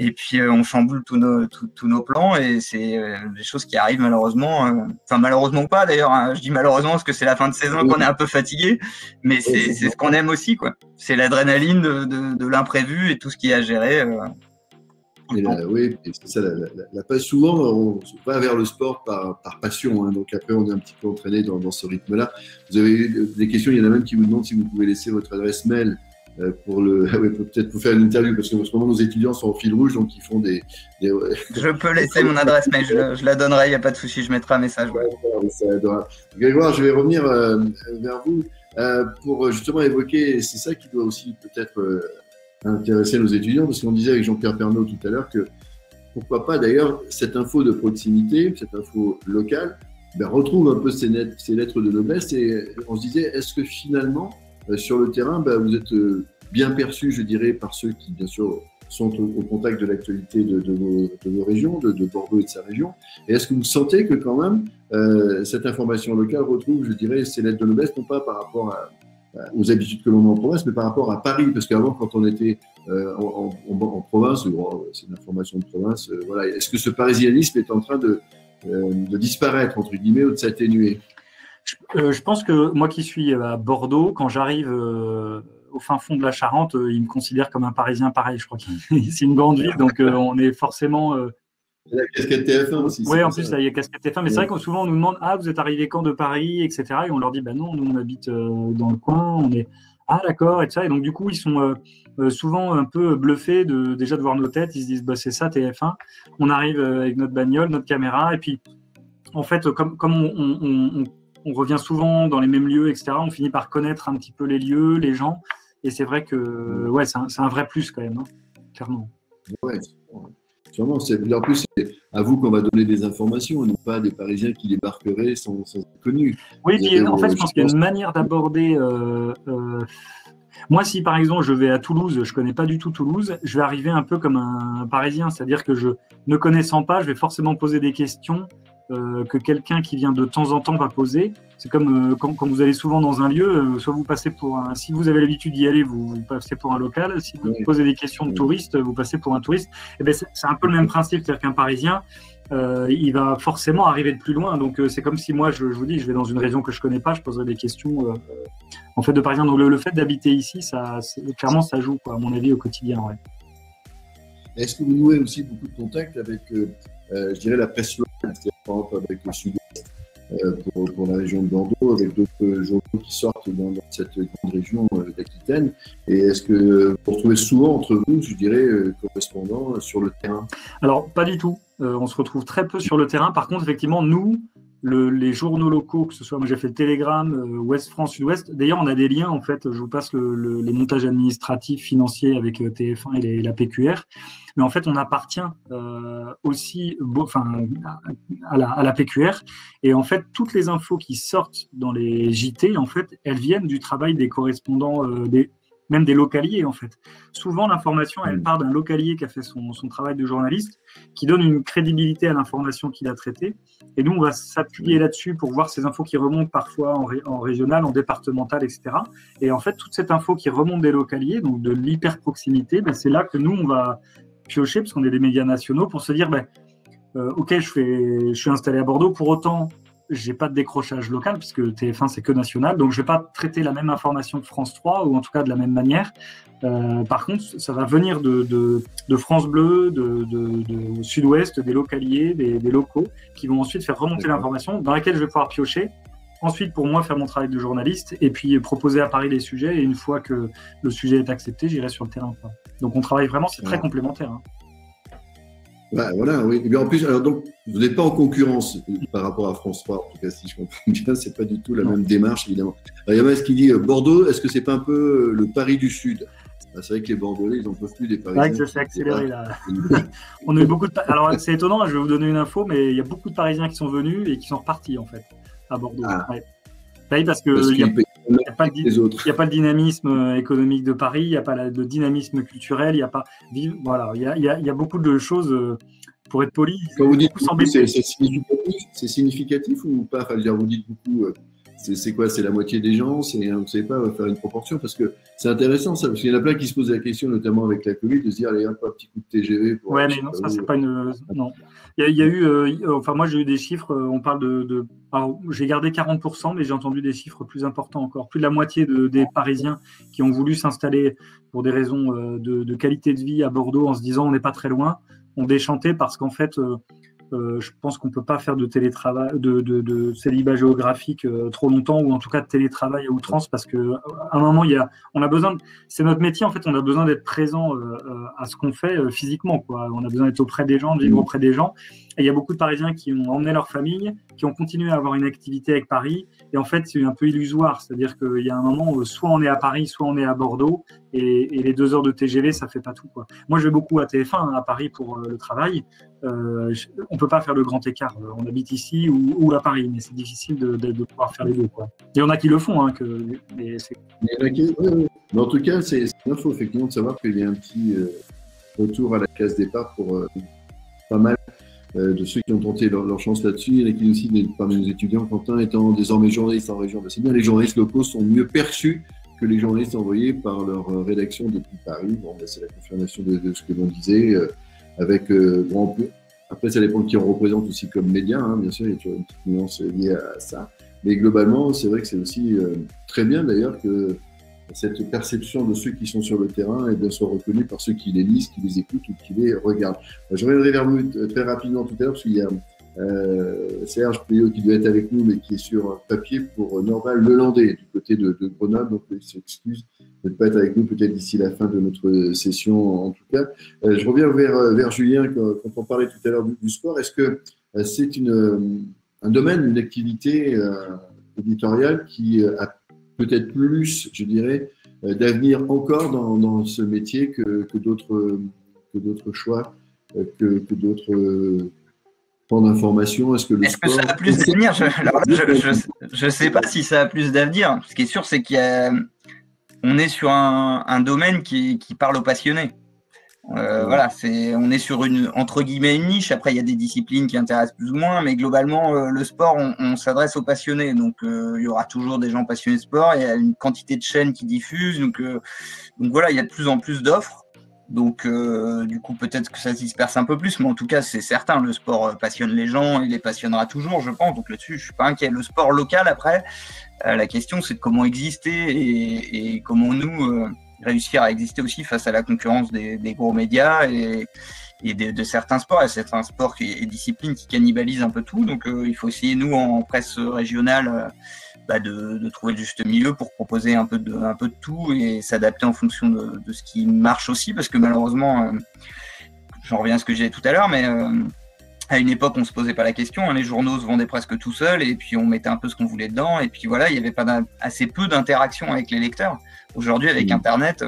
et puis on chamboule tous nos plans et c'est des choses qui arrivent malheureusement. Enfin malheureusement ou pas d'ailleurs. Je dis malheureusement parce que c'est la fin de saison qu'on est un peu fatigué, mais c'est ce qu'on aime aussi quoi. C'est l'adrénaline de l'imprévu et tout ce qu'il y a à gérer. Oui, c'est ça. Souvent, on se va vers le sport par passion. Donc après, on est un petit peu entraîné dans ce rythme-là. Vous avez eu des questions. Il y en a même qui vous demandent si vous pouvez laisser votre adresse mail. Peut-être pour faire une interview, parce qu'en ce moment, nos étudiants sont au fil rouge, donc ils font des... Je peux laisser mon adresse mail, je la donnerai, il n'y a pas de souci, je mettrai un message. Ouais. Grégoire, je vais revenir vers vous pour justement évoquer, c'est ça qui doit aussi peut-être intéresser nos étudiants, parce qu'on disait avec Jean-Pierre Pernaut tout à l'heure que pourquoi pas d'ailleurs cette info de proximité, cette info locale, retrouve un peu ces lettres de noblesse, et on se disait, est-ce que finalement sur le terrain, vous êtes bien perçu, je dirais, par ceux qui, bien sûr, sont au contact de l'actualité de vos régions, de Bordeaux et de sa région. Et est-ce que vous sentez que quand même, cette information locale retrouve, je dirais, ces lettres de noblesse, non pas par rapport aux habitudes que l'on a en province, mais par rapport à Paris? Parce qu'avant, quand on était en province, c'est une information de province, voilà. Est-ce que ce parisianisme est en train de disparaître, entre guillemets, ou de s'atténuer? Je pense que moi qui suis à Bordeaux, quand j'arrive au fin fond de la Charente, ils me considèrent comme un Parisien pareil. Je crois que c'est une grande ville, donc on est forcément... Il y a la casquette TF1 aussi. Oui, en plus, il y a casquette TF1. Mais c'est vrai que souvent, on nous demande « Ah, vous êtes arrivé quand de Paris ?» etc. Et on leur dit « Non, nous, on habite dans le coin. On est... Ah, d'accord. » et ça. Et donc, du coup, ils sont souvent un peu bluffés déjà de voir nos têtes. Ils se disent « C'est ça, TF1. » On arrive avec notre bagnole, notre caméra. Et puis, en fait, comme on revient souvent dans les mêmes lieux, etc. On finit par connaître un petit peu les lieux, les gens. Et c'est vrai que c'est un vrai plus quand même, clairement. Oui, sûrement. En plus, c'est à vous qu'on va donner des informations, et non pas des Parisiens qui débarqueraient sans être connus. Oui, puis en fait, je pense qu'il y a une manière d'aborder... Moi, si par exemple je vais à Toulouse, je connais pas du tout Toulouse, je vais arriver un peu comme un Parisien, c'est-à-dire que ne connaissant pas, je vais forcément poser des questions que quelqu'un qui vient de temps en temps va poser. C'est comme quand vous allez souvent dans un lieu, soit vous passez pour un... Si vous avez l'habitude d'y aller, vous passez pour un local. Si vous posez des questions de touristes, vous passez pour un touriste. Et ben, c'est un peu le même principe, c'est-à-dire qu'un Parisien, il va forcément arriver de plus loin. Donc c'est comme si moi, je vous dis, je vais dans une région que je connais pas, je poserai des questions en fait de Parisien. Donc le fait d'habiter ici, clairement, ça joue, quoi, à mon avis, au quotidien. Ouais. Est-ce que vous nouez aussi beaucoup de contacts avec, je dirais, la presse locale, c'est-à-dire par exemple avec le Sud-Est pour la région de Bordeaux, avec d'autres journaux qui sortent dans cette grande région d'Aquitaine? Et est-ce que vous retrouvez souvent entre vous, je dirais, correspondants sur le terrain? Alors, pas du tout. On se retrouve très peu sur le terrain. Par contre, effectivement, nous, les journaux locaux, que ce soit, moi j'ai fait le Télégramme, Ouest France, Sud-Ouest. D'ailleurs, on a des liens, en fait, je vous passe les montages administratifs, financiers avec TF1 et la PQR. Mais en fait, on appartient aussi à la PQR. Et en fait, toutes les infos qui sortent dans les JT, en fait, elles viennent du travail des correspondants, même des localiers, en fait. Souvent, l'information, elle part d'un localier qui a fait son travail de journaliste, qui donne une crédibilité à l'information qu'il a traitée. Et nous, on va s'appuyer là-dessus pour voir ces infos qui remontent parfois en régional, en départemental, etc. Et en fait, toute cette info qui remonte des localiers, donc de l'hyper-proximité, ben, c'est là que nous, on va piocher, parce qu'on est des médias nationaux, pour se dire, OK, je suis installé à Bordeaux, pour autant, j'ai pas de décrochage local, puisque TF1, c'est que national, donc je vais pas traiter la même information que France 3, ou en tout cas de la même manière. Par contre, ça va venir de France Bleu, de Sud-Ouest, des localiers, des locaux, qui vont ensuite faire remonter l'information, dans laquelle je vais pouvoir piocher. Ensuite, pour moi, faire mon travail de journaliste, et puis proposer à Paris les sujets, et une fois que le sujet est accepté, j'irai sur le terrain. Donc on travaille vraiment, c'est très complémentaire. Hein. Bah, voilà, oui. Et bien en plus, alors donc, vous n'êtes pas en concurrence par rapport à France 3, en tout cas, si je comprends bien, c'est pas du tout la même démarche, évidemment. Alors, il y a Mas qui dit Bordeaux, est-ce que c'est pas un peu le Paris du Sud? C'est vrai que les Bordelais, ils n'en peuvent plus des Parisiens. C'est vrai que ça s'est accéléré là. On a eu beaucoup de. Alors c'est étonnant, je vais vous donner une info, mais il y a beaucoup de Parisiens qui sont venus et qui sont repartis en fait à Bordeaux. Ouais. Oui, parce qu'il n'y a pas le dynamisme économique de Paris, il n'y a pas le dynamisme culturel, il n'y a pas. Voilà, il y a beaucoup de choses, pour être poli. Quand vous dites beaucoup, c'est significatif ou pas? Enfin, vous dites beaucoup, c'est quoi? C'est la moitié des gens? Vous ne savez pas, faire une proportion? Parce que c'est intéressant ça, parce qu'il y en a plein qui se posent la question, notamment avec la Covid, de se dire, allez, un petit coup de TGV. Ouais, mais non, ça, c'est pas une. Non. Il y a eu, enfin, moi, j'ai eu des chiffres, on parle de. Alors, j'ai gardé 40%, mais j'ai entendu des chiffres plus importants encore. Plus de la moitié des Parisiens qui ont voulu s'installer pour des raisons de qualité de vie à Bordeaux en se disant on n'est pas très loin, ont déchanté parce qu'en fait, je pense qu'on ne peut pas faire de télétravail, de célibat géographique trop longtemps, ou en tout cas de télétravail à outrance, parce qu'à un moment, on a besoin, c'est notre métier en fait, on a besoin d'être présent à ce qu'on fait physiquement, quoi. On a besoin d'être auprès des gens, de vivre auprès des gens. Et il y a beaucoup de Parisiens qui ont emmené leur famille, qui ont continué à avoir une activité avec Paris. Et en fait, c'est un peu illusoire. C'est-à-dire qu'il y a un moment où soit on est à Paris, soit on est à Bordeaux. Et les 2 heures de TGV, ça ne fait pas tout, quoi. Moi, je vais beaucoup à TF1, à Paris pour le travail. On ne peut pas faire le grand écart. On habite ici ou à Paris, mais c'est difficile de pouvoir faire les deux, quoi. Et il y en a qui le font. Hein, mais en tout cas, c'est une info, effectivement, de savoir qu'il y a un petit retour à la case départ pour pas mal de ceux qui ont tenté leur chance là-dessus. Il y en a qui aussi, parmi nos étudiants, Quentin étant désormais journaliste en région. C'est bien, les journalistes locaux sont mieux perçus que les journalistes envoyés par leur rédaction depuis Paris. Bon, c'est la confirmation de ce que l'on disait. Après, ça dépend de qui on représente aussi comme média. Hein, bien sûr, il y a toujours une petite nuance liée à ça. Mais globalement, c'est vrai que c'est aussi très bien d'ailleurs que cette perception de ceux qui sont sur le terrain soit reconnue par ceux qui les lisent, qui les écoutent ou qui les regardent. Je reviendrai vers vous très rapidement tout à l'heure parce qu'il y a Serge Pléo qui doit être avec nous mais qui est sur papier pour Norval Lelandais du côté de Grenoble, donc il s'excuse de ne pas être avec nous peut-être d'ici la fin de notre session en tout cas. Je reviens vers Julien quand on parlait tout à l'heure du sport. Est-ce que c'est un domaine, une activité éditoriale qui a peut-être plus, je dirais, d'avenir encore dans ce métier que d'autres choix, que d'autres pans d'information? Est-ce que ça a plus d'avenir? Je ne sais pas si ça a plus d'avenir. Ce qui est sûr, c'est qu'on est sur un domaine qui parle aux passionnés. Voilà, on est sur entre guillemets une niche. Après, il y a des disciplines qui intéressent plus ou moins, mais globalement, le sport, on s'adresse aux passionnés. Donc, il y aura toujours des gens passionnés de sport. Il y a une quantité de chaînes qui diffusent. Donc voilà, il y a de plus en plus d'offres. Donc, du coup, peut-être que ça se disperse un peu plus, mais en tout cas, c'est certain, le sport passionne les gens, il les passionnera toujours, je pense. Donc là-dessus, je suis pas inquiet. Le sport local, après, la question, c'est de comment exister et comment nous réussir à exister aussi face à la concurrence des gros médias et de certains sports. Et certains sports et disciplines qui cannibalisent un peu tout. Donc, il faut essayer, nous, en presse régionale, de trouver le juste milieu pour proposer un peu de tout et s'adapter en fonction de ce qui marche aussi, parce que malheureusement, j'en reviens à ce que j'ai dit tout à l'heure, mais à une époque, on se posait pas la question, hein, les journaux se vendaient presque tout seuls et puis on mettait un peu ce qu'on voulait dedans et puis voilà, il y avait pas assez peu d'interaction avec les lecteurs. Aujourd'hui, avec Internet,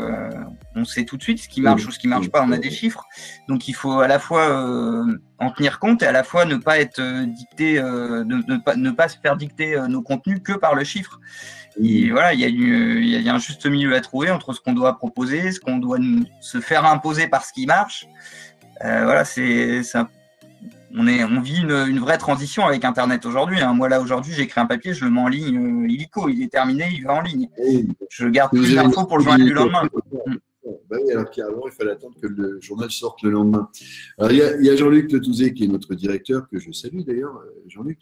on sait tout de suite ce qui marche ou ce qui marche pas, on a des chiffres. Donc il faut à la fois en tenir compte et à la fois ne pas être dicté, ne pas se faire dicter nos contenus que par le chiffre. Et voilà, il y a un juste milieu à trouver entre ce qu'on doit proposer, ce qu'on doit se faire imposer par ce qui marche. Voilà, on vit une vraie transition avec Internet aujourd'hui. Hein. Moi, là, aujourd'hui, j'écris un papier, je le mets en ligne illico, il est terminé, il va en ligne. Je garde plus d'infos pour le journal du lendemain. Bah oui, alors qu'avant, il fallait attendre que le journal sorte le lendemain. Alors, il y a Jean-Luc Letouzé, qui est notre directeur, que je salue d'ailleurs, Jean-Luc,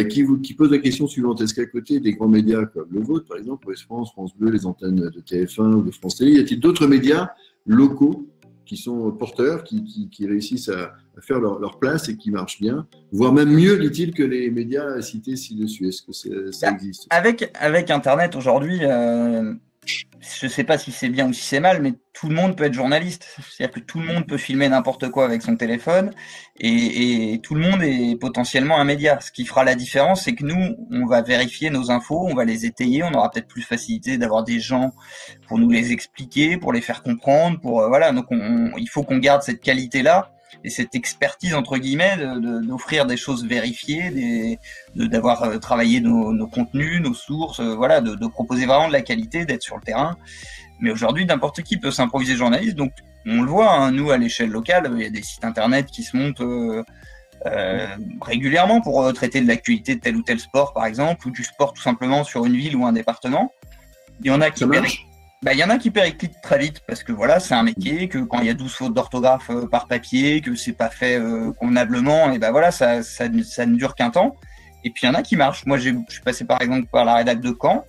qui pose la question suivante. Est-ce qu'à côté des grands médias comme le vôtre, par exemple, Ouest France, France Bleu, les antennes de TF1 ou de France Télé, y a-t-il d'autres médias locaux qui sont porteurs, qui réussissent à faire leur place et qui marchent bien, voire même mieux, dit-il, que les médias cités ci-dessus. Est-ce que ça existe? Avec Internet aujourd'hui, je ne sais pas si c'est bien ou si c'est mal, mais tout le monde peut être journaliste. C'est-à-dire que tout le monde peut filmer n'importe quoi avec son téléphone et tout le monde est potentiellement un média. Ce qui fera la différence, c'est que nous, on va vérifier nos infos, on va les étayer, on aura peut-être plus facilité d'avoir des gens pour nous les expliquer, pour les faire comprendre, voilà. Donc il faut qu'on garde cette qualité-là et cette expertise entre guillemets d'offrir des choses vérifiées, d'avoir travaillé nos contenus, nos sources, voilà, de proposer vraiment de la qualité, d'être sur le terrain. Mais aujourd'hui, n'importe qui peut s'improviser journaliste. Donc on le voit, hein, nous à l'échelle locale, il y a des sites internet qui se montent régulièrement pour traiter de l'actualité de tel ou tel sport, par exemple, ou du sport tout simplement sur une ville ou un département. Il y en a qui il y en a qui périclitent très vite parce que voilà, c'est un métier, que quand il y a 12 fautes d'orthographe par papier, que c'est pas fait convenablement, et voilà, ça ne dure qu'un temps. Et puis il y en a qui marchent. Moi, je suis passé par exemple par la rédac de Caen.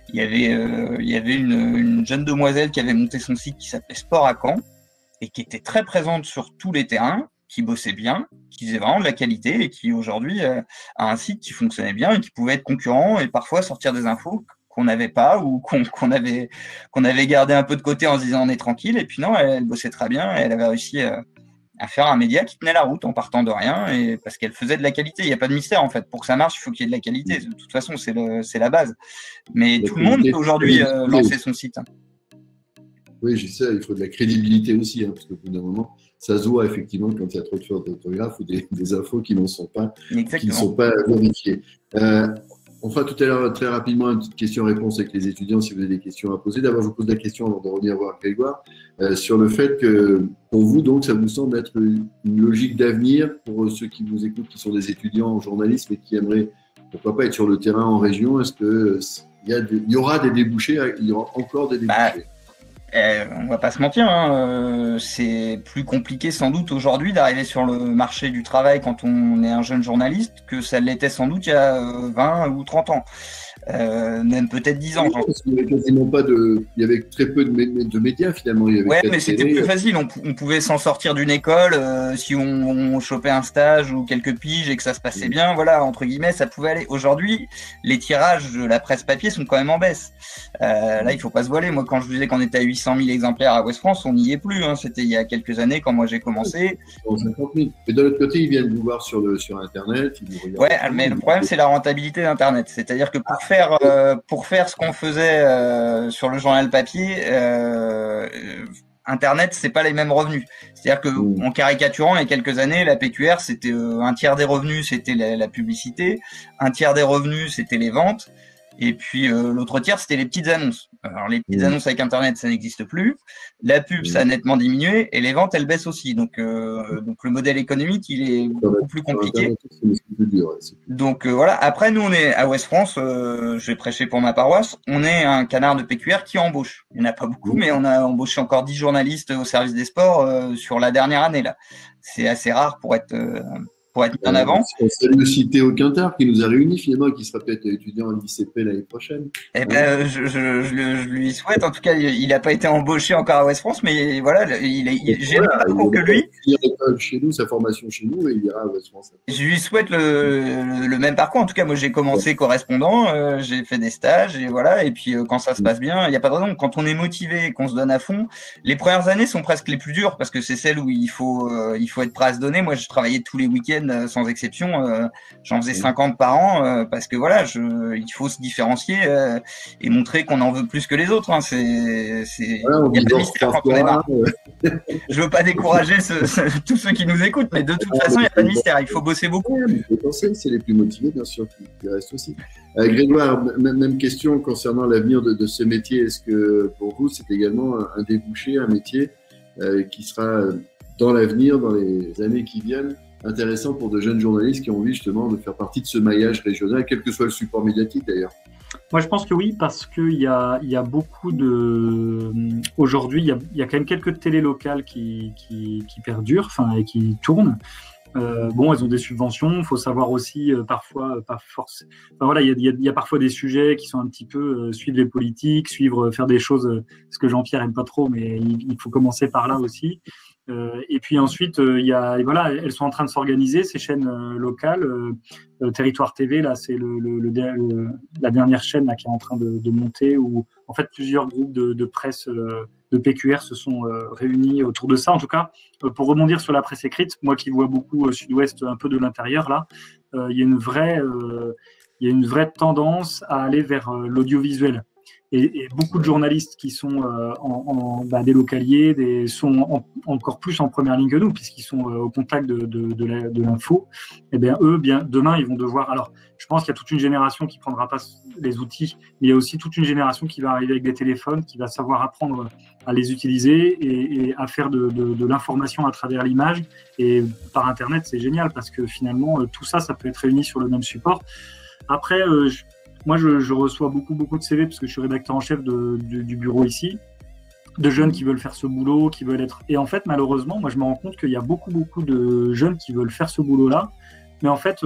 Il y avait une jeune demoiselle qui avait monté son site qui s'appelait Sport à Caen et qui était très présente sur tous les terrains, qui bossait bien, qui faisait vraiment de la qualité et qui aujourd'hui a un site qui fonctionnait bien et qui pouvait être concurrent et parfois sortir des infos qu'on n'avait pas ou qu'on avait gardé un peu de côté en se disant on est tranquille. Et puis non, elle bossait très bien et elle avait réussi à faire un média qui tenait la route en partant de rien et parce qu'elle faisait de la qualité. Il n'y a pas de mystère en fait. Pour que ça marche, il faut qu'il y ait de la qualité. De toute façon, c'est la base. Mais tout le monde peut aujourd'hui lancer son site. Oui, je sais, il faut de la crédibilité aussi, hein, parce qu'au bout d'un moment, ça se voit effectivement quand il y a trop de fautes d'orthographe ou des infos qui ne sont pas vérifiées. On fera tout à l'heure très rapidement une petite question-réponse avec les étudiants si vous avez des questions à poser. D'abord, je vous pose la question avant de revenir voir Grégoire sur le fait que pour vous, donc, ça vous semble être une logique d'avenir pour ceux qui vous écoutent, qui sont des étudiants en journalisme et qui aimeraient, pourquoi pas, être sur le terrain en région. Est-ce qu'il y aura des débouchés? Il y aura encore des débouchés? On va pas se mentir, hein, c'est plus compliqué sans doute aujourd'hui d'arriver sur le marché du travail quand on est un jeune journaliste que ça l'était sans doute il y a 20 ou 30 ans. Même peut-être 10 ans. Il y avait quasiment il y avait très peu de médias finalement. Mais c'était plus facile. On pouvait s'en sortir d'une école si on chopait un stage ou quelques piges et que ça se passait bien. Voilà, entre guillemets, ça pouvait aller. Aujourd'hui, les tirages de la presse papier sont quand même en baisse. Là, il faut pas se voiler. Moi, quand je vous disais qu'on était à 800 000 exemplaires à Ouest France, on n'y est plus. Hein. C'était il y a quelques années quand moi j'ai commencé. 50 000. Mais de l'autre côté, ils viennent vous voir sur Internet. Mais le problème, c'est la rentabilité d'Internet. C'est-à-dire que pour faire ce qu'on faisait sur le journal papier, Internet, c'est pas les mêmes revenus. C'est-à-dire que en caricaturant, il y a quelques années, la PQR, c'était un tiers des revenus, c'était la publicité, un tiers des revenus, c'était les ventes, et puis l'autre tiers, c'était les petites annonces. Alors, les petites annonces avec Internet, ça n'existe plus. La pub, ça a nettement diminué et les ventes, elles baissent aussi. Donc le modèle économique, il est beaucoup plus compliqué. Donc voilà. Après, nous, on est à Ouest France. Je vais prêcher pour ma paroisse. On est un canard de PQR qui embauche. Il n'y en a pas beaucoup, mais on a embauché encore 10 journalistes au service des sports sur la dernière année là. C'est assez rare pour être mis en avant. On salue aussi Théo Quintard qui nous a réunis finalement et qui sera peut-être étudiant en ICP l'année prochaine. Eh ben, je lui souhaite. En tout cas, il n'a pas été embauché encore à Ouest France, mais voilà, j'ai le même parcours que lui. Il ira chez nous, sa formation chez nous, et il ira à Ouest France. Je lui souhaite le même parcours. En tout cas, moi, j'ai commencé correspondant, j'ai fait des stages, et voilà. Et puis, quand ça se passe bien, il n'y a pas de raison. Quand on est motivé et qu'on se donne à fond, les premières années sont presque les plus dures parce que c'est celles où il faut être prêt à se donner. Moi, je travaillais tous les week-ends sans exception, j'en faisais 50 par an parce que voilà, il faut se différencier et montrer qu'on en veut plus que les autres. Hein. Il y a pas de mystère quand on est marre. Je veux pas décourager tous ceux qui nous écoutent, mais de toute façon, il n'y a pas de mystère. Il faut bosser beaucoup. C'est les plus motivés, bien sûr, qui restent aussi. Grégoire, même question concernant l'avenir de ce métier. Est-ce que pour vous, c'est également un débouché, un métier qui sera dans l'avenir, dans les années qui viennent, intéressant pour de jeunes journalistes qui ont envie justement de faire partie de ce maillage régional, quel que soit le support médiatique d'ailleurs? Moi, je pense que oui, parce qu'il y a beaucoup de... Aujourd'hui, il y a quand même quelques télés locales qui perdurent, et qui tournent. Bon, elles ont des subventions. Il faut savoir aussi, parfois, pas forcément... voilà, il y a parfois des sujets qui sont un petit peu suivre les politiques, faire des choses, ce que Jean-Pierre aime pas trop, mais il faut commencer par là aussi. Et puis ensuite, voilà, elles sont en train de s'organiser, ces chaînes locales. Territoire TV, là, c'est la dernière chaîne là, qui est en train de monter, où en fait plusieurs groupes de presse de PQR se sont réunis autour de ça. En tout cas, pour rebondir sur la presse écrite, moi qui vois beaucoup Sud-Ouest, un peu de l'intérieur, là, il y a une vraie tendance à aller vers l'audiovisuel. Et beaucoup de journalistes qui sont des localiers, sont encore plus en première ligne que nous, puisqu'ils sont au contact de l'info. Et bien eux, demain, ils vont devoir. Alors, je pense qu'il y a toute une génération qui prendra pas les outils, mais il y a aussi toute une génération qui va arriver avec des téléphones, qui va savoir apprendre à les utiliser et à faire de l'information à travers l'image. Et par Internet, c'est génial parce que finalement, tout ça peut être réuni sur le même support. Après, moi, je reçois beaucoup de CV parce que je suis rédacteur en chef du bureau ici, de jeunes qui veulent faire ce boulot, qui veulent être... Et en fait, malheureusement, moi, je me rends compte qu'il y a beaucoup de jeunes qui veulent faire ce boulot-là, mais en fait,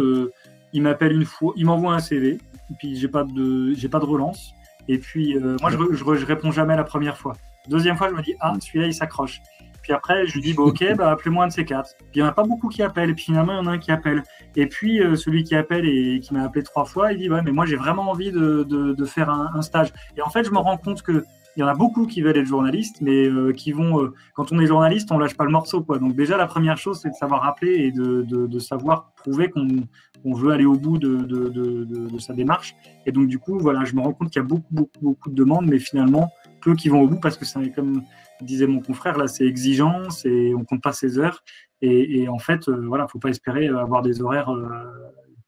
ils m'appellent une fois, ils m'envoient un CV, et puis j'ai pas de relance, et puis moi, je réponds jamais la première fois. Deuxième fois, je me dis, celui-là, il s'accroche. Puis après, je lui dis, ok, appelez-moi un de ces quatre. Puis il n'y en a pas beaucoup qui appellent. Et puis finalement, il y en a un qui appelle. Et puis, celui qui appelle et qui m'a appelé 3 fois, il dit, ouais, mais moi, j'ai vraiment envie de faire un stage. Et en fait, je me rends compte qu'il y en a beaucoup qui veulent être journalistes, mais qui vont, quand on est journaliste, on lâche pas le morceau, quoi. Donc déjà, la première chose, c'est de savoir appeler et de savoir prouver qu'on veut aller au bout de sa démarche. Et donc, du coup, voilà, je me rends compte qu'il y a beaucoup de demandes, mais finalement, peu qui vont au bout parce que c'est comme disait mon confrère, là, c'est exigeant, on compte pas ses heures, et en fait, voilà, faut pas espérer avoir des horaires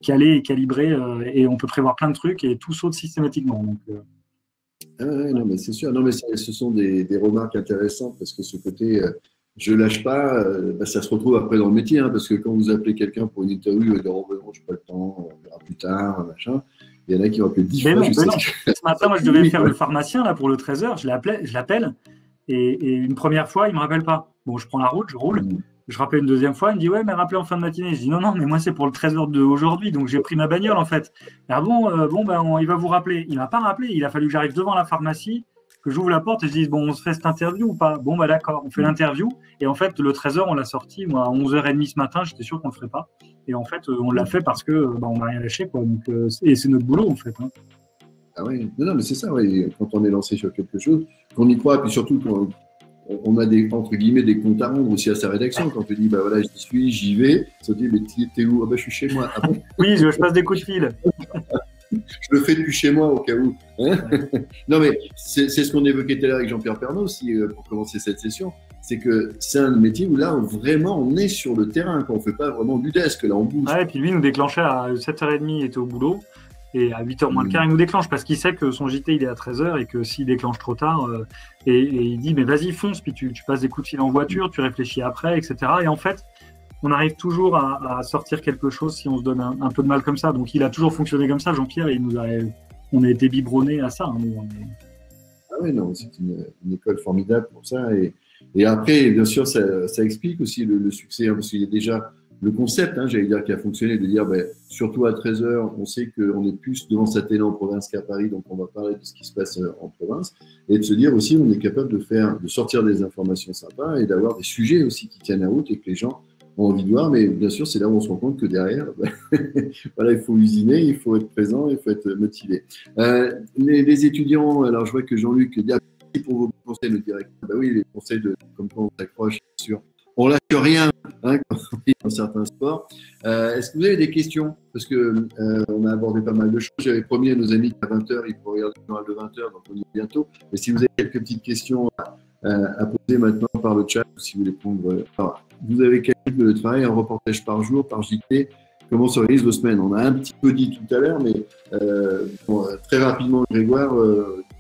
calés et calibrés, et on peut prévoir plein de trucs et tout saute systématiquement. Donc, non, mais c'est sûr. Non, mais ce sont des remarques intéressantes parce que ce côté, je lâche pas, ça se retrouve après dans le métier, parce que quand vous appelez quelqu'un pour une interview, il dit, oh, non, je n'ai pas le temps, on verra plus tard, machin. Il y en a qui vont appeler 10 fois. Ce matin, moi, je devais faire le pharmacien là, pour le 13h, je l'appelle. Et une première fois, il ne me rappelle pas. Bon, je prends la route, je roule. Je rappelle une deuxième fois, il me dit, ouais, mais rappelez en fin de matinée. Je dis, non, mais moi, c'est pour le 13h d'aujourd'hui. Donc, j'ai pris ma bagnole, en fait. Ah bon, il va vous rappeler. Il ne m'a pas rappelé. Il a fallu que j'arrive devant la pharmacie, que j'ouvre la porte et je dis, bon, on se fait cette interview ou pas? Bon, d'accord, on fait l'interview. Et en fait, le 13h, on l'a sorti. Moi, à 11h30 ce matin, j'étais sûr qu'on ne le ferait pas. Et en fait, on l'a fait parce que on n'a rien lâché, quoi. Donc, et c'est notre boulot, en fait. Hein. Ah oui, non, mais c'est ça, oui. Quand on est lancé sur quelque chose, qu'on y croit, et puis surtout qu'on a entre guillemets des comptes à rendre aussi à sa rédaction. Quand on dit, voilà, j'y suis, j'y vais, on dit, mais t'es où? Je suis chez moi. Ah bon? Oui, je passe des coups de fil. Je le fais depuis chez moi au cas où. Non, mais c'est ce qu'on évoquait tout à l'heure avec Jean-Pierre Pernaut aussi pour commencer cette session. C'est que c'est un métier où là, on est sur le terrain. On ne fait pas vraiment du desk, là, on bouge. Ouais, et puis lui, nous déclenchait à 7h30, il était au boulot. Et à 8h moins le quart, il nous déclenche parce qu'il sait que son JT, il est à 13h et que s'il déclenche trop tard, et il dit, mais vas-y, fonce, puis tu passes des coups de fil en voiture, tu réfléchis après, etc. Et en fait, on arrive toujours à sortir quelque chose si on se donne un peu de mal comme ça. Donc, il a toujours fonctionné comme ça, Jean-Pierre, et on a été biberonnés à ça. Hein, Ah oui, non, c'est une école formidable pour ça. Et après, bien sûr, ça explique aussi le succès, hein, parce qu'il y a déjà le concept, hein, j'allais dire, qui a fonctionné, de dire, surtout à 13h, on sait qu'on est plus devant sa télé en province qu'à Paris, donc on va parler de ce qui se passe en province, et de se dire aussi, on est capable de sortir des informations sympas et d'avoir des sujets aussi qui tiennent la route et que les gens ont envie de voir, mais bien sûr, c'est là où on se rend compte que derrière, voilà, il faut usiner, il faut être présent, il faut être motivé. Les étudiants, alors je vois que Jean-Luc dit, merci pour vos conseils, le directeur. Oui, les conseils comme quand on s'accroche, bien sûr. On lâche rien, hein, quand on est dans certains sports. Est-ce que vous avez des questions? Parce que on a abordé pas mal de choses. J'avais promis à nos amis qu'à 20h, ils pourraient regarder le journal de 20h, donc on y est bientôt. Mais si vous avez quelques petites questions à poser maintenant par le chat, ou si vous voulez prendre... Alors, vous avez quel rythme de travail, un reportage par jour, par JT? Comment s'organisent vos semaines? On a un petit peu dit tout à l'heure, mais très rapidement, Grégoire,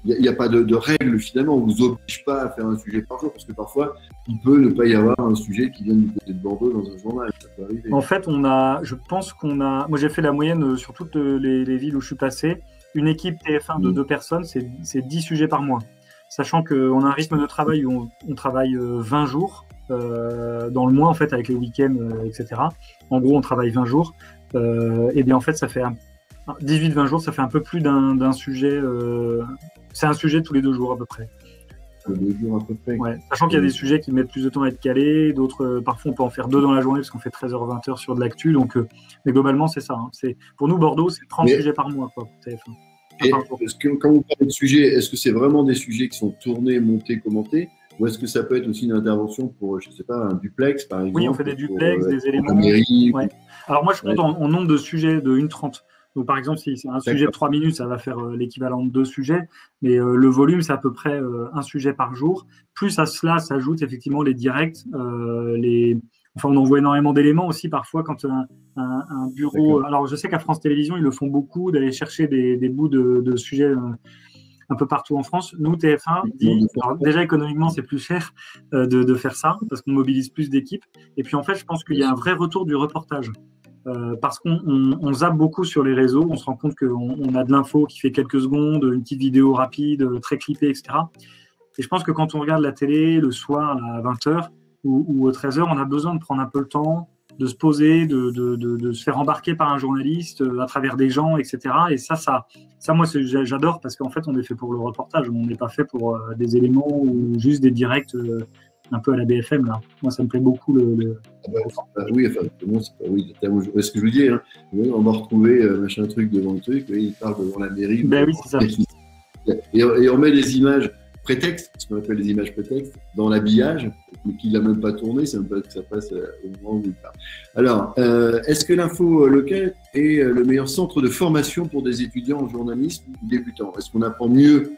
il n'y a pas de règle finalement. On ne vous oblige pas à faire un sujet par jour, parce que parfois, il peut ne pas y avoir un sujet qui vient du côté de Bordeaux dans un journal. Ça peut arriver. En fait, je pense qu'on a... Moi, j'ai fait la moyenne sur toutes les villes où je suis passé. Une équipe TF1 de 2 personnes, c'est 10 sujets par mois. Sachant qu'on a un rythme de travail où on travaille 20 jours dans le mois, en fait, avec les week-ends, etc. En gros, on travaille 20 jours. Et bien, en fait, ça fait 18-20 jours, ça fait un peu plus d'un sujet. C'est un sujet tous les 2 jours, à peu près. 2 jours, à peu près. Ouais. Sachant qu'il y a des sujets qui mettent plus de temps à être calés, d'autres, parfois, on peut en faire 2 dans la journée, parce qu'on fait 13h-20h sur de l'actu. Donc, mais globalement, c'est ça. Hein. Pour nous, Bordeaux, c'est 30 sujets par mois, quoi, pour TF1. Et quand vous parlez de sujets, est-ce que c'est vraiment des sujets qui sont tournés, montés, commentés, ou est-ce que ça peut être aussi une intervention pour, je ne sais pas, un duplex, par exemple? Oui, on fait des duplex, des éléments. Ouais. Alors moi, je compte en nombre de sujets de 1,30. Donc par exemple, si c'est un sujet de 3 minutes, ça va faire l'équivalent de 2 sujets, mais le volume, c'est à peu près un sujet par jour. Plus à cela s'ajoutent effectivement les directs, Enfin, on envoie énormément d'éléments aussi parfois quand un bureau... Alors, je sais qu'à France Télévisions, ils le font beaucoup, d'aller chercher des bouts de sujets un peu partout en France. Nous, TF1, alors déjà économiquement, c'est plus cher de faire ça parce qu'on mobilise plus d'équipes. Et puis, en fait, je pense qu'il y a un vrai retour du reportage. Parce qu'on zappe beaucoup sur les réseaux, on se rend compte qu'on a de l'info qui fait quelques secondes, une petite vidéo rapide, très clippée, etc. Et je pense que quand on regarde la télé le soir à 20h, ou aux 13h, on a besoin de prendre un peu le temps, de se poser, de se faire embarquer par un journaliste à travers des gens, etc. Et ça moi, j'adore parce qu'en fait, on est fait pour le reportage. On n'est pas fait pour des éléments ou juste des directs un peu à la BFM. Là. Moi, ça me plaît beaucoup oui, enfin, c'est ce que je vous dis. Hein. On va retrouver machin truc devant le truc. Oui, il parle devant la mairie. Ben oui, c'est ça. Et on met les images prétexte, ce qu'on appelle les images prétextes, dans l'habillage, mais qu'il n'a même pas tourné, c'est même pas que ça passe au moment où il parle. Alors, est-ce que l'info locale est le meilleur centre de formation pour des étudiants en journalisme ou débutants? Est-ce qu'on apprend mieux